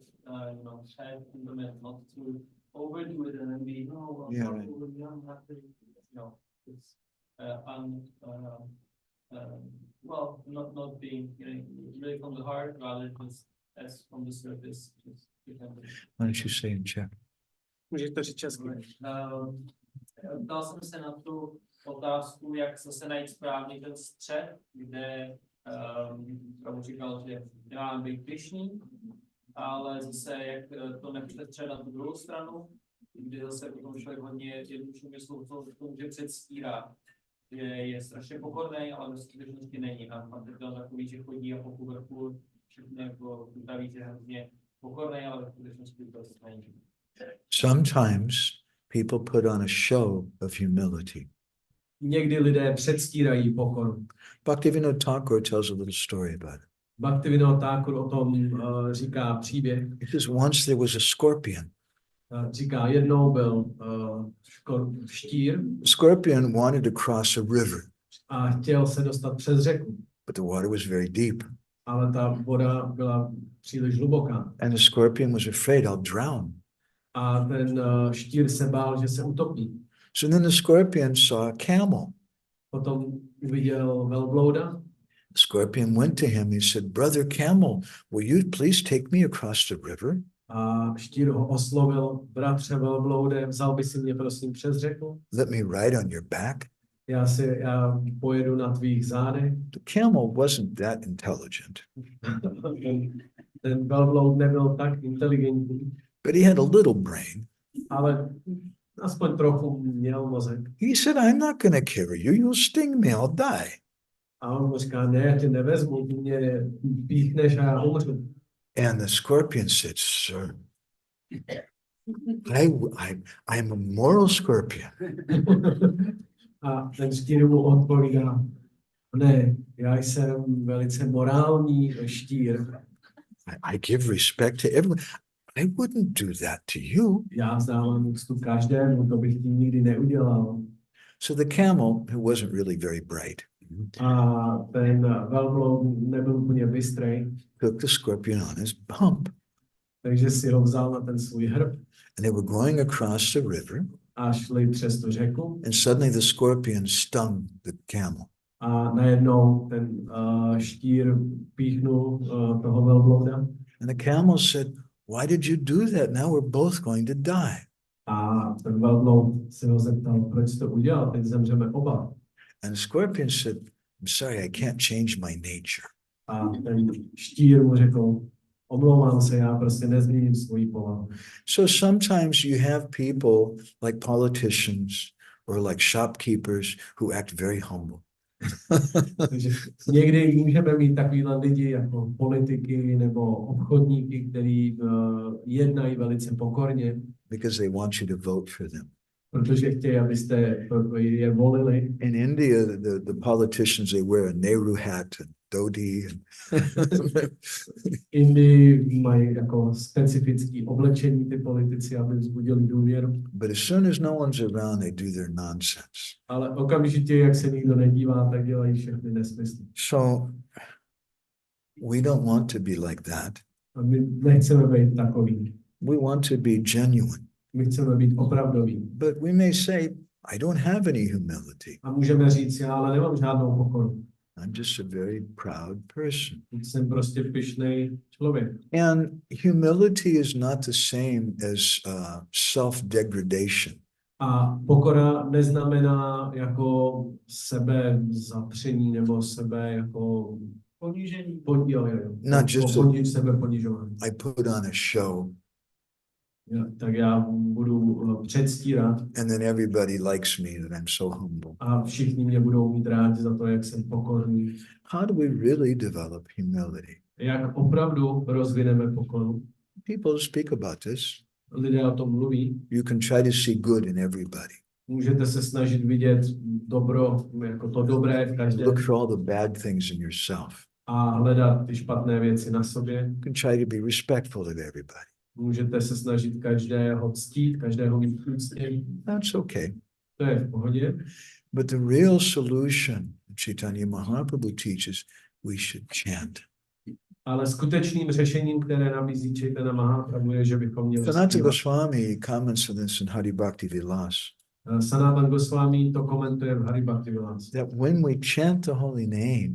head in the middle, not to overdo it and then be Right. it's not being really from the heart, rather just as from the surface. Why don't you say in Czech? Můžeš to říct česky. Ptal jsem se na tu otázku, jak zase najít správný ten střed, kde Prabhu říkal, že nemáme být pyšní, ale zase jak to nepřetře na tu druhou stranu, kdy zase potom člověk hodně jednoduše myslel v tom, že předstírá, že je strašně pokorný, ale ve skutečnosti není. A pan byl takový, že chodí a po povrchu všechno jako utaví, že je hodně pokorný, ale ve skutečnosti to není. Sometimes people put on a show of humility. Někdy lidé předstírají pokoru. Bhaktivinoda Thakur tells a little story about it. Bhaktivinoda Thakur o tom říká příběh. He says once there was a scorpion. Říká, jednou byl štír. The scorpion wanted to cross a river, A chtěl se dostat přes řeku. but the water was very deep. Ale ta voda byla příliš hluboká. And the scorpion was afraid, I'll drown. A ten štír se bál, že se utopí. So then the scorpion saw a camel. Potom uviděl velblouda. The scorpion went to him. He said, Brother Camel, will you please take me across the river? A štír ho oslovil, bratře velbloude, vzal by si mě prosím přes řeku? Let me ride on your back? Já pojedu na tvých zádech. The camel wasn't that intelligent, Ten velbloud nebyl tak inteligentní, but he had a little brain. ale aspoň trochu měl mozek. He said, I'm not going to carry you. You'll sting me. I'll die. A on mu říká, ne, já tě nevezmu, ty mě píchneš a já umřu. And the scorpion said, Sir, I'm a moral scorpion. A ten štír mu odpovídá, ne, já jsem velice morální štír. I give respect to everyone. I wouldn't do that to you. Já vzdávám úctu každému, to bych tím nikdy neudělal. So the camel, who wasn't really very bright, A ten velbloud nebyl úplně bystrý, took the scorpion on his hump. takže si ho vzal na ten svůj hrb And they were going across the river. a šli přes tu řeku. And suddenly the scorpion stung the camel. A najednou ten štír píchnul toho velblouda. And the camel said, why did you do that? Now we're both going to die. A ten velbloud se ho zeptal, proč to udělal, teď zemřeme oba. And the scorpion said, I'm sorry, I can't change my nature. A ten štír mu řekl, omlouvám se, já prostě nezměním svoji povahu. So sometimes you have people like politicians or like shopkeepers who act very humble. Takže někdy můžeme mít takovýhle lidi jako politiky nebo obchodníky, kteří jednají velice pokorně, Because they want you to vote for them. protože chtějí, abyste je volili. In India, the politicians, they wear a Nehru hat and dhoti. Indii mají jako specifické oblečení ty politici, aby vzbudili důvěru. But as soon as no one's around, they do their nonsense. Ale okamžitě, jak se nikdo nedívá, tak dělají všechny nesmysly. So we don't want to be like that. A my nechceme být takový. We want to be genuine. My chceme být opravdoví. But we may say, I don't have any humility. A můžeme říct, já ale nemám žádnou pokoru. I'm just a very proud person. Jsem prostě pyšnej člověk. And humility is not the same as self-degradation. A pokora neznamená jako sebe zapření nebo sebe jako Ponížení. Not just a- sebe ponižování. I put on a show Tak já budu předstírat and then everybody likes me that I'm so humble. a všichni mě budou mít rádi za to, jak jsem pokorný. How do we really develop humility? Jak opravdu rozvineme pokoru? People speak about this. Lidé o tom mluví. You can try to see good in everybody. Můžete se snažit vidět dobro, jako to dobré v každém Look for all the bad things in yourself. a hledat ty špatné věci na sobě. You can try to be respectful of everybody. Můžete se snažit každého ctít, každého mít úctě. That's okay. To je v pohodě. But the real solution, Chaitanya Mahaprabhu teaches, we should chant. Ale skutečným řešením, které nabízí Chaitanya Mahaprabhu, je, že bychom měli Sanatana zpívat. Goswami comments on this in Hari Bhakti Vilas. Sanatana Goswami to komentuje v Hari Bhakti Vilas. That when we chant the holy name,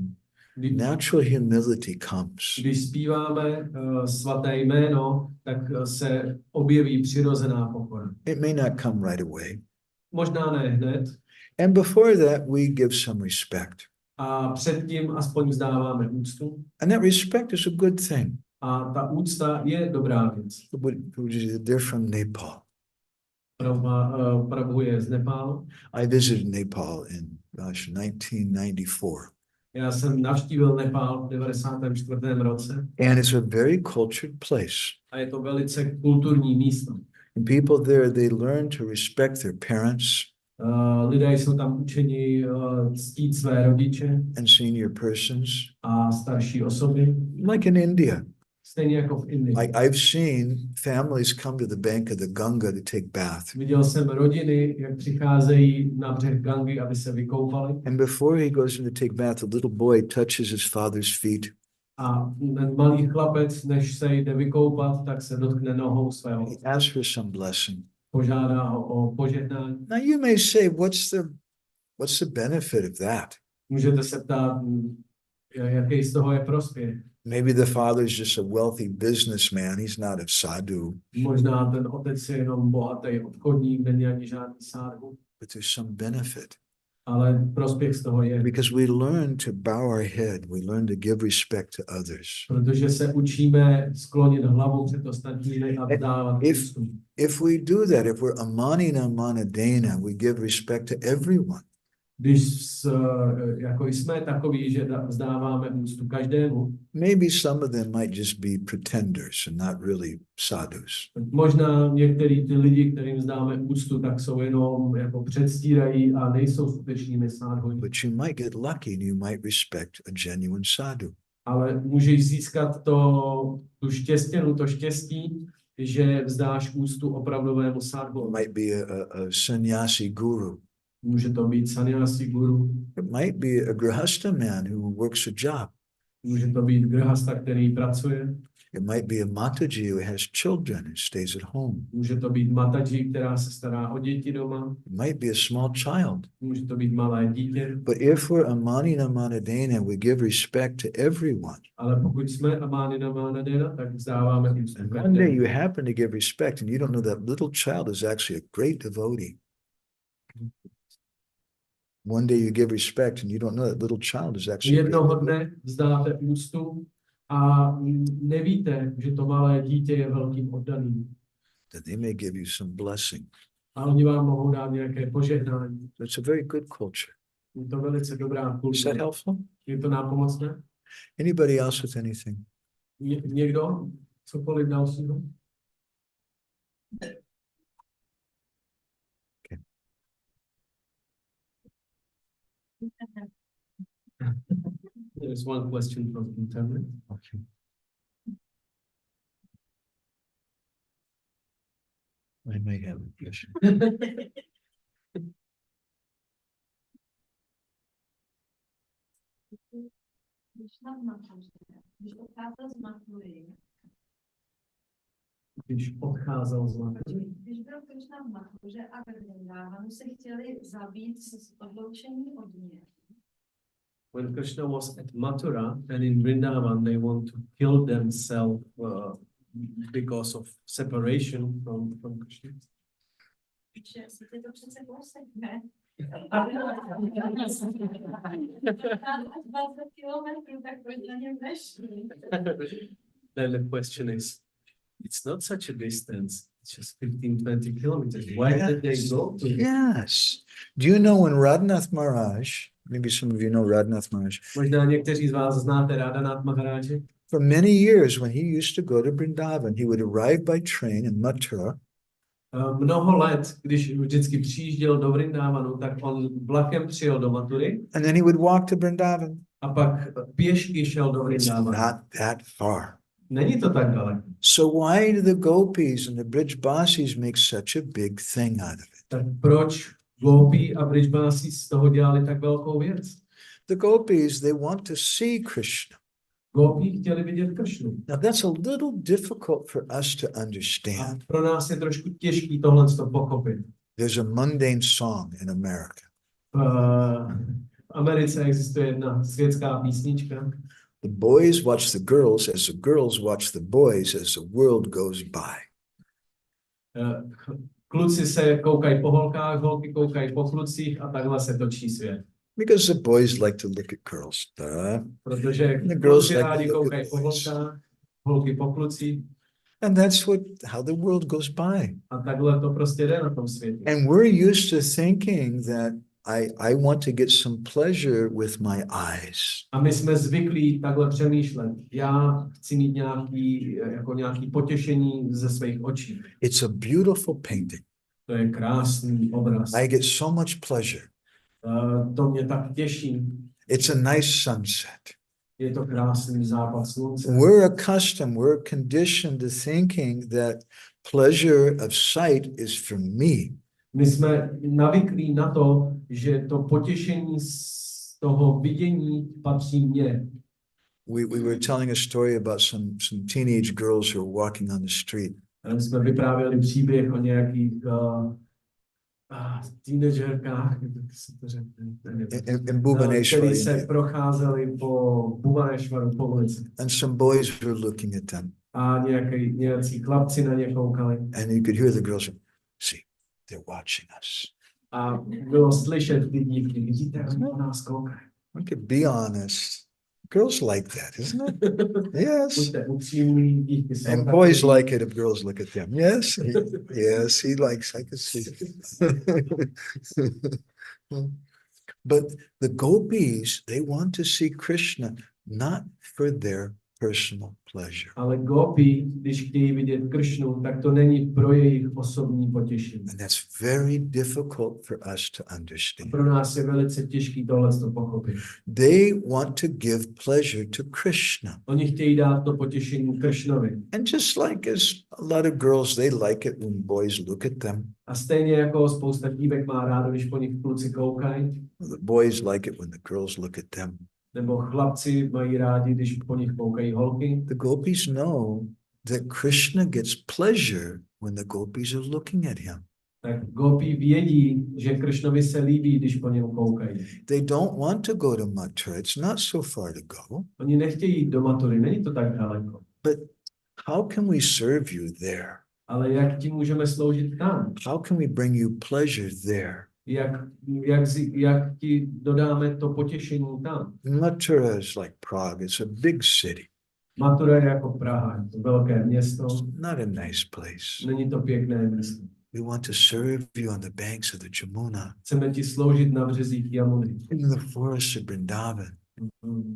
natural humility comes. Když zpíváme svaté jméno, tak se objeví přirozená pokora. It may not come right away. Možná ne hned. And before that, we give some respect. A předtím aspoň vzdáváme úctu. And that respect is a good thing. A ta úcta je dobrá věc. They're from Nepal. Prabhu je z Nepálu. I visited Nepal in, 1994. Já jsem navštívil Nepál v 94. roce. And it's a very cultured place. A je to velice kulturní místo. And people there, they learn to respect their parents. Lidé jsou tam učeni ctít své rodiče And senior persons. a starší osoby. Like in India. Stejně jako v Indii. I've seen families come to the bank of the Ganga to take bath. Viděl jsem rodiny, jak přicházejí na břeh Gangy, aby se vykoupali. And before he goes in to take bath, the little boy touches his father's feet. A ten malý chlapec, než se jde vykoupat, tak se dotkne nohou svého. He asks for some blessing. Požádá ho o požehnání. Now you may say, what's the benefit of that? Můžete se ptát, jaký z toho je prospěch. Maybe the father is just a wealthy businessman. He's not a sadhu. Možná ten otec je jenom bohatý obchodník, není ani žádný sadhu. But there's some benefit. Ale prospěch z toho je. Because we learn to bow our head. We learn to give respect to others. Protože se učíme sklonit hlavu před ostatními a vdávat úctu. If we do that, if we're amanina manadena, we give respect to everyone. Když jako jsme takoví, že vzdáváme úctu každému, Maybe some of them might just be pretenders and not really sadhus. možná některý ty lidi, kterým vzdáme úctu, tak jsou jenom jako předstírají a nejsou skutečnými sadhuji. But you might get lucky and you might respect a genuine sadhu. Ale můžeš získat to štěstí, že vzdáš úctu opravdovému sadhu. It might be a sannyasi guru. Může to být sannyasi guru, It might be a grihasta man who works a job. může to být grhasta, který pracuje, It might be a mataji who has children and stays at home. může to být mataji, která se stará o děti doma, It might be a small child. může to být malé dítě, But if we're amanina manadena, we give respect to everyone. ale pokud jsme amánina mánadena, tak vzdáváme úctu And one day každému. you happen to give respect and you don't know that little child is actually a great devotee. One day you give respect and you don't know that little child is actually a great Jednoho devotee. dne vzdáte úctu a nevíte, že to malé dítě je velkým oddaným. Then they may give you some blessing. A oni vám mohou dát nějaké požehnání. It's a very good culture. Je to velice dobrá Is that kultura. helpful? Je to nápomocné? Anybody else with anything? Někdo? Cokoliv dalšího? There is one question from internet. Okay. I may have a question. Když odcházel z Matury. Když byl Krishna v Matuře a ve Vrindávanu se chtěli zabít s odloučení od něj. When Krishna was at Mathura and in Vrindavan, they want to kill themselves because of separation from Krishna. Že je to přece kousek, ne? 20 kilometrů, tak proč na něm nešli? Then the question is, it's not such a distance. It's just 15, 20 kilometers. Why did they go to? Yes. Do you know when Radhanath Maharaj, maybe some of you know Radhanath Maharaj, Možná někteří z vás znáte Radhanath Maharáže. for many years when he used to go to Vrindavan, he would arrive by train in Mathura. Mnoho let, když vždycky přijížděl do Vrindávanu, tak on vlakem přijel do Matury And then he would walk to Vrindavan. a pak pěšky šel do It's Vrindávanu. not that far. Není to tak daleko. So why do the gopis and the Brijbasis make such a big thing out of it? Tak proč Gopi a Brijbási z toho dělali tak velkou věc? The gopis, they want to see Krishna. Gopi chtěli vidět Kršnu. Now that's a little difficult for us to A understand. pro nás je trošku těžký tohle to pochopit. There's a mundane song in America. V Americe existuje jedna světská písnička. The boys watch the girls as the girls watch the boys as the world goes by. Kluci se koukají po holkách, holky koukají po klucích a takhle se točí svět. Because the boys like to look at girls. Protože The girls kluci like rádi to look koukají at po boys. holkách, holky po klucích And that's how the world goes by. a takhle to prostě jde na tom světě. And we're used to thinking that I want to get some pleasure with my eyes. A my jsme zvyklí takhle přemýšlet. Já chci mít nějaký potěšení ze svých očí. It's a beautiful painting. To je krásný obraz. I get so much pleasure. To mě tak těší. It's a nice sunset. Je to krásný západ slunce. We're conditioned to thinking that pleasure of sight is for me. My jsme navyklí na to, že to potěšení z toho vidění patří mně. We were telling a story about some teenage girls who were walking on the street. My jsme vyprávěli příběh o nějakých teenagerkách, jak se to řekne, In Bhubaneswar, kteří se India. procházeli po Bhubaneswaru po ulici. And some boys were looking at them. A nějací chlapci na ně koukali. And you could hear the girls say, see, they're watching us. A bylo slyšet ty dívky, vidíte, jak na nás koukají. We could be honest. Girls like that, isn't it? Yes. Buďte upřímní, dívky jsou And takový. boys like it if girls look at them. Yes. Yes, he likes, I can see. But the gopis, they want to see Krishna not for their personal pleasure. Ale gopi, když chtějí vidět Kršnu, tak to není pro jejich osobní potěšení. And that's very difficult for us to understand. Pro nás je velice těžký tohle to pochopit. They want to give pleasure to Krishna. Oni chtějí dát to potěšení Kršnovi. And just like as a lot of girls, they like it when boys look at them. A stejně jako spousta dívek má rádo, když po nich kluci koukají, The boys like it when the girls look at them. nebo chlapci mají rádi, když po nich koukají holky. The gopis know that Krishna gets pleasure when the gopis are looking at him. Tak gopi vědí, že Kršnovi se líbí, když po něm koukají. They don't want to go to Mathura. It's not so far to go. Oni nechtějí jít do Matury, není to tak daleko. But how can we serve you there? Ale jak ti můžeme sloužit tam? How can we bring you pleasure there? Jak ti dodáme to potěšení tam? Mathura is like Prague. It's a big city. Matura je jako Praha, je to velké město, Not a nice place. není to pěkné město. We want to serve you on the banks of the Jamuna, Chceme ti sloužit na březích Jamuny, in the forests of Vrindavan,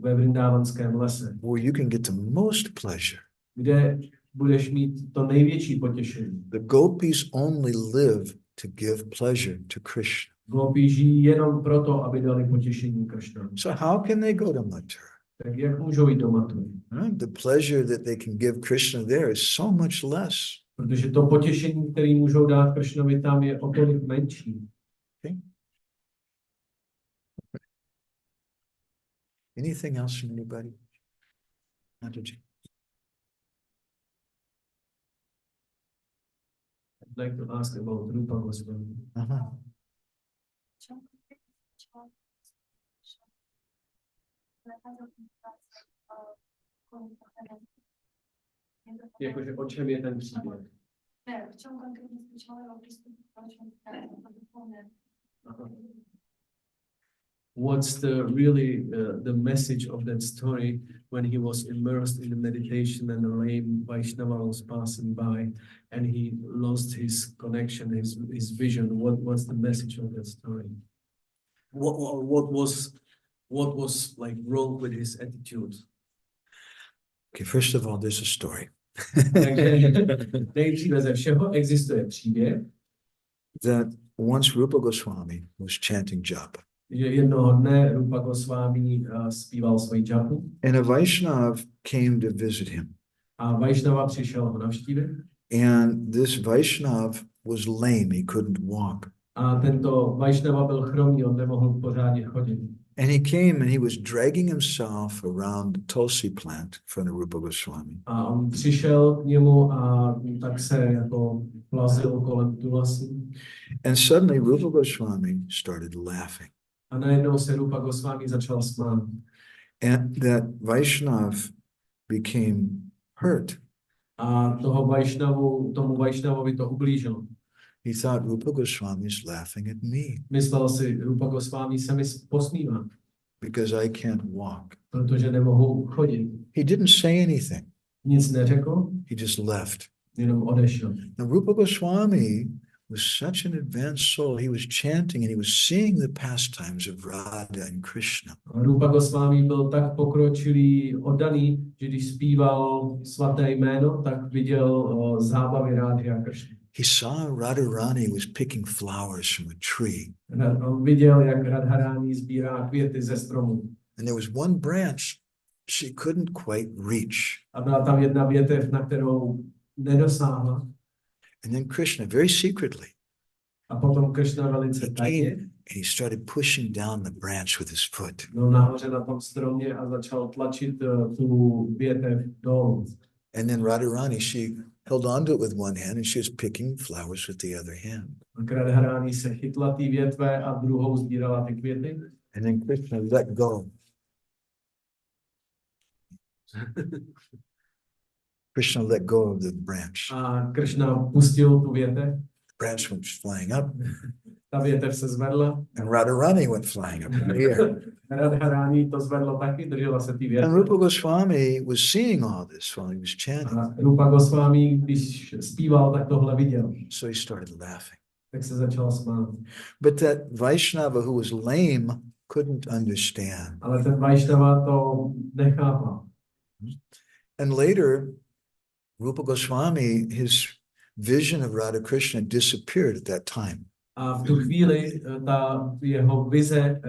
ve Vrindávanském lese, where you can get the most pleasure. kde budeš mít to největší potěšení. The gopis only live to give pleasure to Krishna. Gopi žijí jenom proto, aby dali potěšení Kršnovi. So how can they go to Mathura? Tak jak můžou jít do Matury? The pleasure that they can give Krishna there is so much less. Protože to potěšení, které můžou dát Kršnovi tam, je o tolik menší. Okay. Anything else from anybody? Mataji? I'd like to ask about Rupa Goswami. Uh-huh. Jakože o čem je ten příběh? Ne, v čem konkrétně spočívalo přístup k vašemu What's the message of that story when he was immersed in the meditation and the lame Vaishnava was passing by and he lost his connection, his vision? What's the message of that story? What was like wrong with his attitude? Okay, first of all, there's a story. Takže nejdříve ze všeho existuje příběh, That once Rupa Goswami was chanting japa. že jednoho dne Rupa Goswami zpíval svoji džapu And a Vaishnav came to visit him. a Vaishnava přišel ho navštívit. And this Vaishnav was lame, he couldn't walk. A tento Vaishnava byl chromý, on nemohl pořádně chodit. And he came and he was dragging himself around the tulsi plant in front of Rupa Goswami. A on přišel k němu a tak se jako plazil kolem tulasi. And suddenly Rupa Goswami started laughing. A najednou se Rupa Goswami začal smát. And that Vaishnav became hurt. A tomu Vaishnavovi to ublížilo. He thought Rupa Goswami is laughing at me Myslel si, Rupa Goswami se mi posmívá, because I can't walk. protože nemohu chodit. He didn't say anything. Nic neřekl. He just left. Jenom odešel. Now Rupa Goswami was such an advanced soul. He was chanting and he was seeing the pastimes of Radha and Krishna. Rupa Goswami byl tak pokročilý, oddaný, že když zpíval svaté jméno, tak viděl zábavy Radhy a Krishny. He saw Radharani was picking flowers from a tree. On viděl, jak Radharani sbírá květy ze stromu. And there was one branch she couldn't quite reach. A byla tam jedna větev, na kterou nedosáhla. And then Krishna, very secretly, a potom Krishna velice he tajně came and he started pushing down the branch with his foot. byl nahoře na tom stromě a začal tlačit tu větev dolů. And then Radharani, she held onto it with one hand and she was picking flowers with the other hand. A Radharani se chytla ty větve a druhou sbírala ty květy. And then Krishna let go. Krishna let go of the branch. A Krishna pustil tu větev. The branch went flying up. Ta větev se zvedla. And Radharani went flying up in the air. Radharani to zvedlo taky, držela se ty větve. And Rupa Goswami was seeing all this while he was chanting. A Rupa Goswami, když zpíval, tak tohle viděl. So he started laughing. Tak se začal smát. But that Vaishnava who was lame couldn't understand. Ale ten Vaishnava to nechápal. And later, Rupa Goswami, his vision of Radha Krishna disappeared at that time. A v tu chvíli ta jeho vize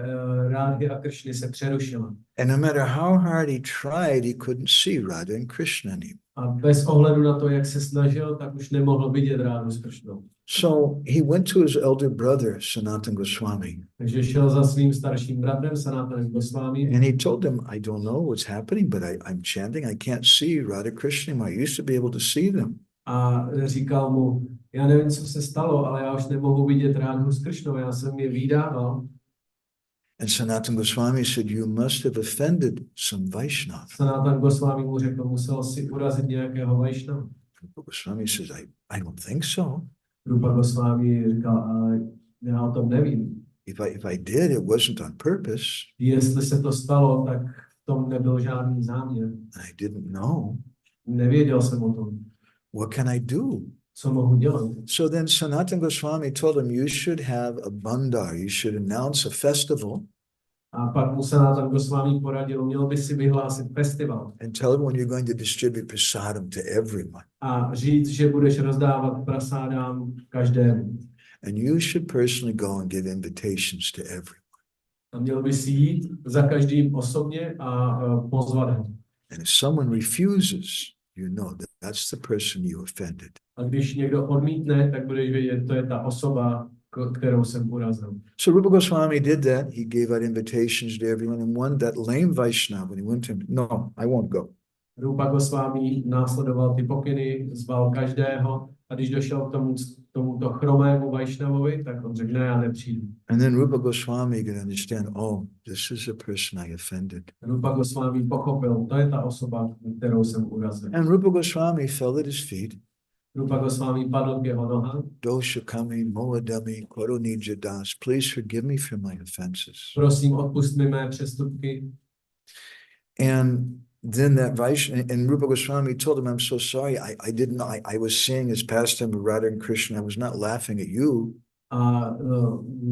Radhy a Krishny se přerušila. And no matter how hard he tried, he couldn't see Radha and Krishna anymore. A bez ohledu na to, jak se snažil, tak už nemohl vidět Radhu s Krishnou. So he went to his elder brother, Sanatana Goswami. Takže šel za svým starším bratrem, Sanatanem Goswami. And he told him, I don't know what's happening, but I'm chanting. I can't see Radha Krishna. I used to be able to see them. A říkal mu, já nevím, co se stalo, ale já už nemohu vidět Radhu s Krishnou, já jsem je vydával. And Sanatana Goswami said, you must have offended some Vaishnava. Sanatan Goswami mu řekl, musel si urazit nějakého Vaishnava. Goswami says, I don't think so. Rupa Goswami říkal, ale já o tom nevím. If I did, it wasn't on purpose. Jestli se to stalo, tak v tom nebyl žádný záměr. I didn't know. Nevěděl jsem o tom. What can I do? Co mohu dělat? So then Sanatana Goswami told him, you should have a bandar. You should announce a festival. A pak mu Sanatan Goswami poradil, měl by si vyhlásit festival. And tell everyone you're going to distribute prasadam to everyone. A říct, že budeš rozdávat prasádám každému. And you should personally go and give invitations to everyone. A měl by si jít za každým osobně a pozvat ho. And if someone refuses, you know that that's the person you offended. A když někdo odmítne, tak budeš vědět, to je ta osoba, kterou jsem urazil. So Rupa Goswami did that. He gave out invitations to everyone. And one, that lame Vaishnava, when he went to him, no, I won't go. Rupa Goswami následoval ty pokyny, zval každého a když došel k tomuto chromému Vaishnavovi, tak on řekl, ne, já nepřijdu. And then Rupa Goswami could understand, oh, this is the person I offended. Rupa Goswami pochopil, to je ta osoba, kterou jsem urazil. And Rupa Goswami fell at his feet. Rupa Goswami padl k jeho nohám. Doshakami moadami koronija das. Please forgive me for my offenses. Prosím, odpust mi mé přestupky. And then that Vaishnava, and Rupa Goswami told him, I'm so sorry, I was saying his pastime of Radha and Krishna, I was not laughing at you. A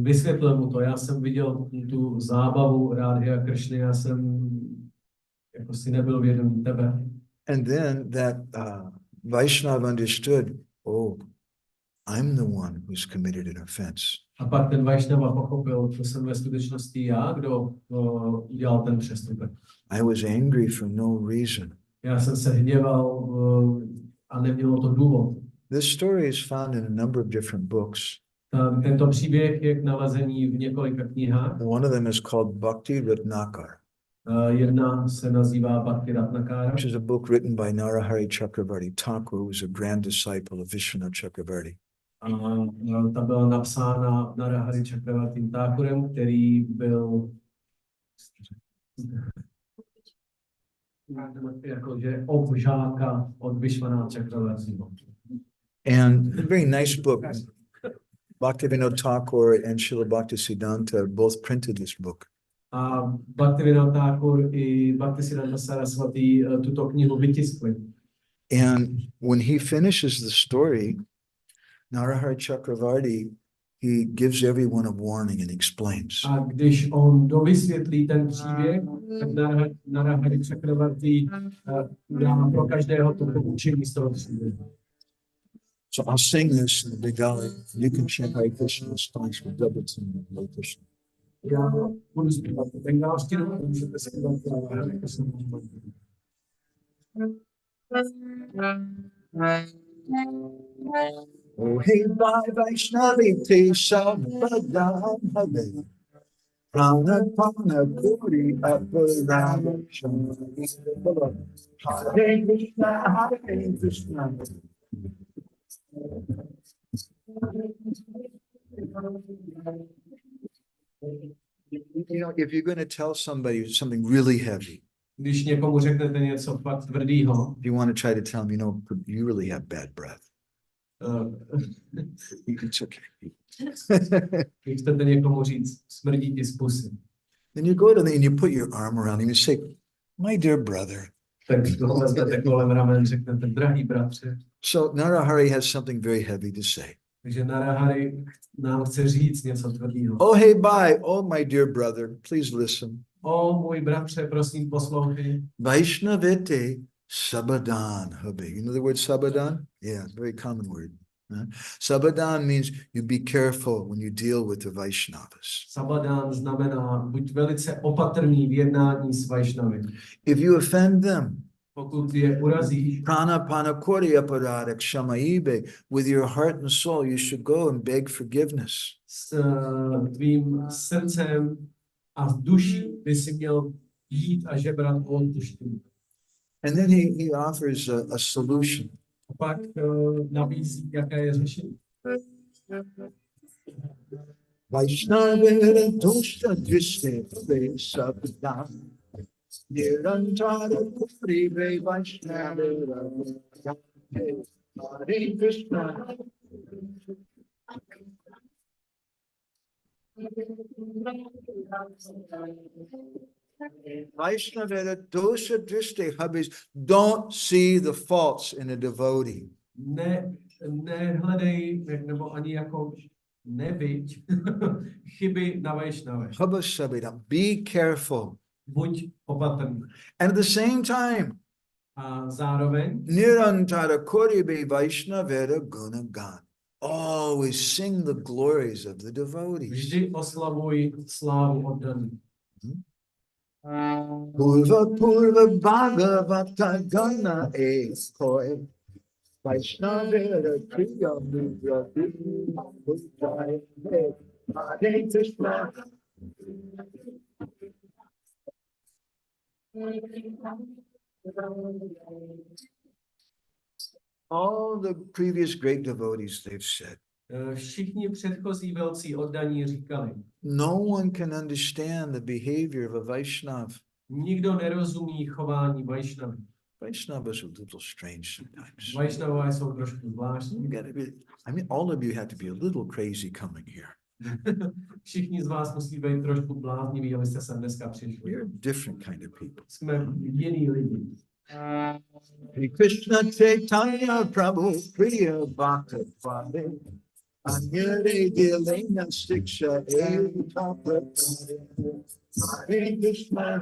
vysvětlil mu to. Já jsem viděl tu zábavu Rádhy a Kršny, já jsem jako si nebyl vědomý tebe. And then that Vaishnava understood, oh, I'm the one who's committed an offense. A pak ten Vaishnava pochopil, to jsem ve skutečnosti já, kdo udělal ten přestupek. I was angry for no reason. Já jsem se hněval a nemělo to důvod. This story is found in a number of different books. Tento příběh je k nalezení v několika knihách. One of them is called Bhakti Ratnakar, Jedna se nazývá Bhakti Ratnakara, which is a book written by Narahari Chakravarti Thakur, who was a grand disciple of Vishwanath Chakravarti. a ta byla napsána Narahari Chakravartim Thakurem, který byl jakože obžáka od Vishwanath Chakravartiho. And a very nice book. Bhaktivinoda Thakur and Srila Bhaktisiddhanta both printed this book. A Bhaktivinoda Thakur I Bhaktisiddhanta Saraswati tuto knihu vytiskli. And when he finishes the story, Narahari Chakravarti, he gives everyone a warning and explains. A když on dovysvětlí ten příběh, tak Narahari Chakravarti dá pro každého to poučení z toho příběhu. So I'll sing this in the Bengali. You can chant Hare Krishna response with double time Hare Krishna. Já budu zpívat bengalštinu a můžete zpívat Hare Krishna. Oh, hey, bye, Vaishnavi, te sabadam habe. Prana pana kuri aparama shambhavi. Hare Krishna, Hare Krishna. You know, if you're going to tell somebody something really heavy, Když někomu řeknete něco fakt tvrdýho, if you want to try to tell them, you know, you really have bad breath. It's okay. když chcete někomu říct, smrdí ti z pusy, Then you go to them and you put your arm around him and you say, my dear brother. tak ho vezmete kolem ramen, řeknete, drahý bratře. So Narahari has something very heavy to say. Takže Narahari nám chce říct něco tvrdýho. Oh, hey, bye. Oh, my dear brother, please listen. O můj bratře, prosím, poslouchej. Vaishnavite sabadan habe. You know the word sabadan? Yeah, very common word. Sabadan means you be careful when you deal with the Vaishnavas. Sabadán znamená, buď velice opatrný v jednání s Vaishnavy. If you offend them, Pokud je urazíš, prana pana kori aparada kshamaibe, with your heart and soul, you should go and beg forgiveness. s tvým srdcem a v duši by si měl jít a žebrat o odpuštění. And then he offers a solution. A pak nabízí, jaké je řešení. Vaishnavera dushta dvishte sabdan. Nirantara kurive Vaishnavera. Hare Krishna. Vaishnavera dosha drishte habis. Don't see the faults in a devotee. Nehledej, nebo ani jako neviď chyby na Vaishnavě. Habasabhidam. Be careful. Buď opatrný. And at the same time, A zároveň Nirantara Koribe Vaishnavera Gunagan. Always sing the glories of the devotees. vždy oslavuj slávu oddaný. Purva Purva Bhagavata Gana Ekoi. Vaishnavera Kriya Mudra Vijaya Hare Krishna. All the previous great devotees, they've said, Všichni předchozí velcí oddaní říkali, no one can understand the behavior of a Vaishnav nikdo nerozumí chování Vaishnavy. Vaishnava is a little strange sometimes. Vaishnavové jsou trošku zvláštní. You gotta be, I mean, all of you have to be a little crazy coming here. Všichni z vás musí být trošku blázniví, abyste sem dneska přišli. You're a different kind of people. Jsme jiný lidi. Shri Krishna Chaitanya Prabhu Priya Bhakta Swami Anyare Dilena Siksha Eva Prabhu Hare Krishna.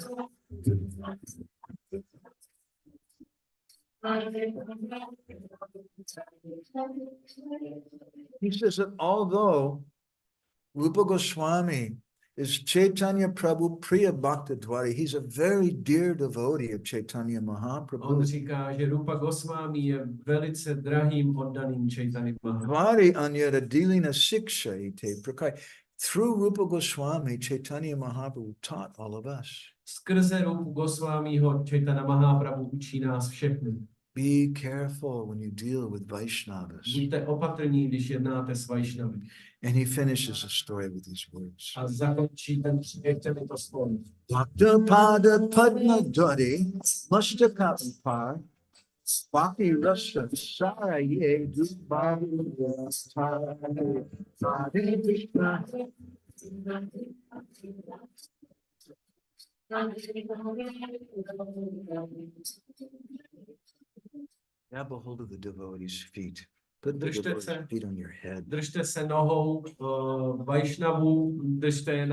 He says that although Rupa Goswami is Chaitanya Prabhu Priya Bhakta Dwari, he's a very dear devotee of Chaitanya On Mahaprabhu. říká, že Rupa Goswami je velice drahým oddaným Chaitanya Mahaprabhu. Dwari Anyara Dilina Siksha Ite Prakai. Through Rupa Goswami, Chaitanya Mahaprabhu taught all of us. Skrze Rupu Goswamiho Chaitanya Mahaprabhu učí nás všechny. Be careful when you deal with Vaishnavas. Buďte opatrní, když jednáte s Vaishnavy. And he finishes the story with these words. A zakončí ten příběh těmito slovy. Bhakta Pada Padma Dwari Mustakapar Bhakti Rasa Saraye Dubari Hare Krishna. Grab a hold of the devotee's feet. Put the devotee's feet on your head. Držte se nohou Vaishnavů, držte je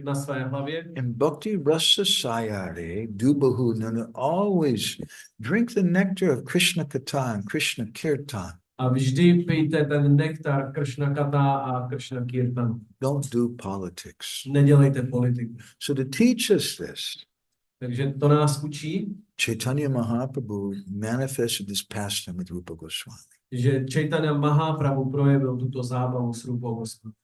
na své hlavě. And Bhakti Rasa Sayare Dubahu Nana, always drink the nectar of Krishna Katha and Krishna Kirtan. A vždy pijte ten nektar Krishna Katha a Krishna Kirtan. Don't do politics. Nedělejte politiku. So to teach us this, Takže to nás učí, Chaitanya Mahaprabhu manifested this pastime with Rupa Goswami. že Chaitanya Mahaprabhu projevil tuto zábavu s Rupou Goswami.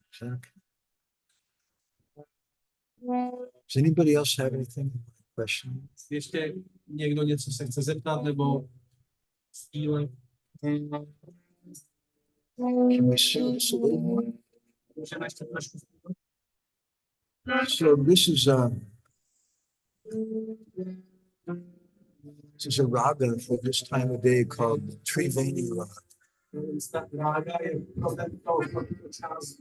Does anybody else have anything? Question? Ještě někdo něco se chce zeptat nebo sdílet? Can we see this a little more? Můžeme ještě trošku. So this is a raga for this time of day called Triveni Raga. Rága je pro tento čas.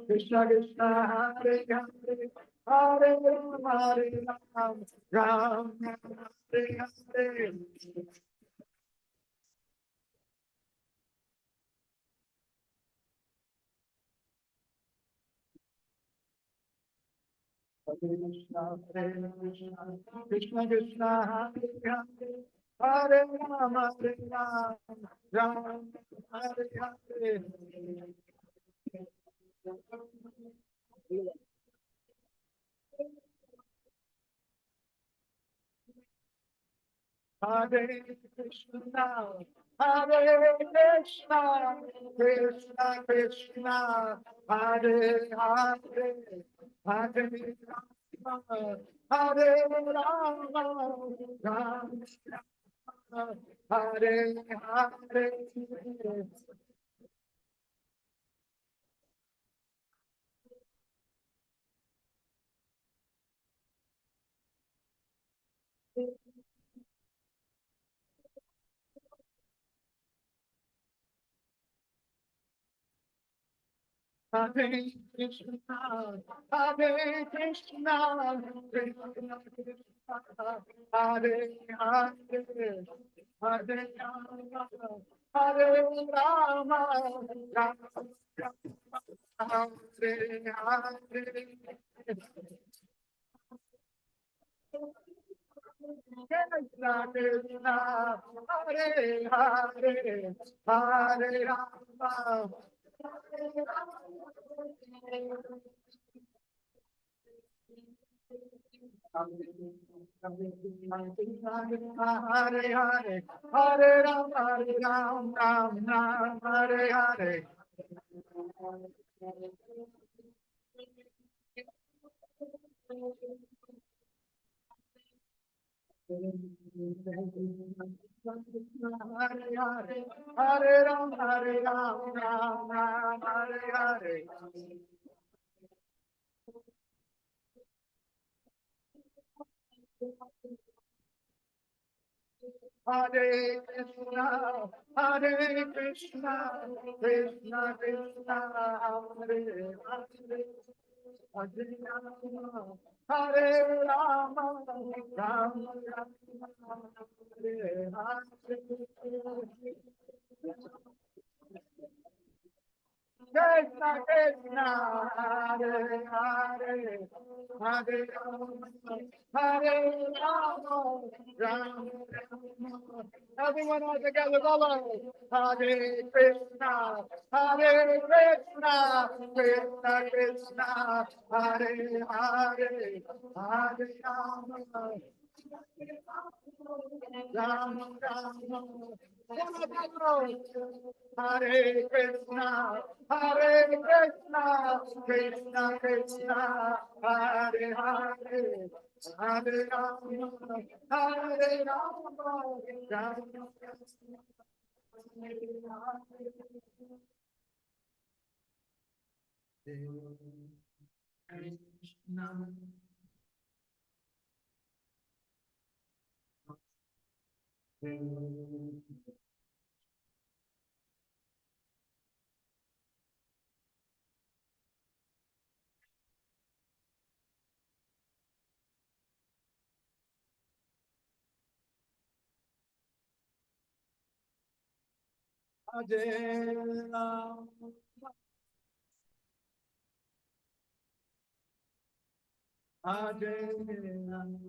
Krishna Krishna, Hare Hare, Hare Rama, Hare Rama, Ram Ram, Hare Hare. Krishna Krishna, Krishna Krishna, Hare Hare, Hare Rama, Hare Rama, Ram Hare Hare. Hare Krishna, Hare Krishna, Krishna Krishna, Hare Hare, Hare Rama, Hare Rama, Ram Rama, Hare Hare. Hare Krishna, Hare Krishna, Krishna Krishna, Hare Hare, Hare Rama, Hare Rama, Rama Rama, Hare Hare. Krishna Krishna, Hare Hare, Hare Rama. Hare Hare, Hare Ram, Ram Ram, Hare Hare. Hare Hare, Hare Ram, Ram Ram, Hare Hare. Hare Krishna, Hare Krishna, Krishna Krishna, Hare Hare. Hare Rama, Hare Rama, Rama Rama, Hare Hare. Krishna Krishna, Hare Hare, Hare Rama, Hare Rama, Rama Rama. Everyone all together, follow. Hare Krishna, Hare Krishna, Krishna Krishna, Hare Hare, Hare Rama, Rama Rama. Hare Krishna, Hare Krishna, Krishna Krishna, Hare Hare, Hare Rama, Hare Rama, Rama Krishna. Hare Ram, Hare Ram.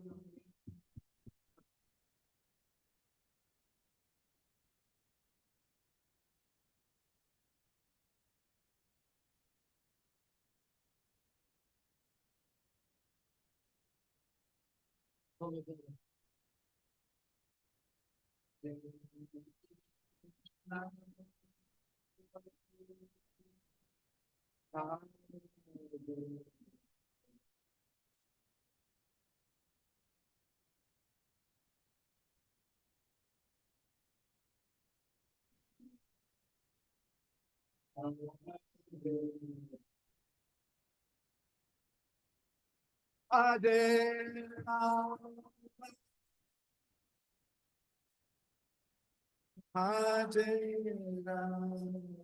Hare Ram, Hare Ram.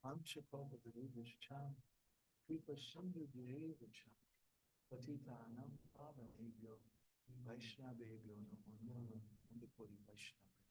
Amshapapa Virushcham, Kripa Sindhu Virevacham, Patitanam Pavanebhyo, Vaishnavebhyo Namo Namo, and the Kodi Vaishnava.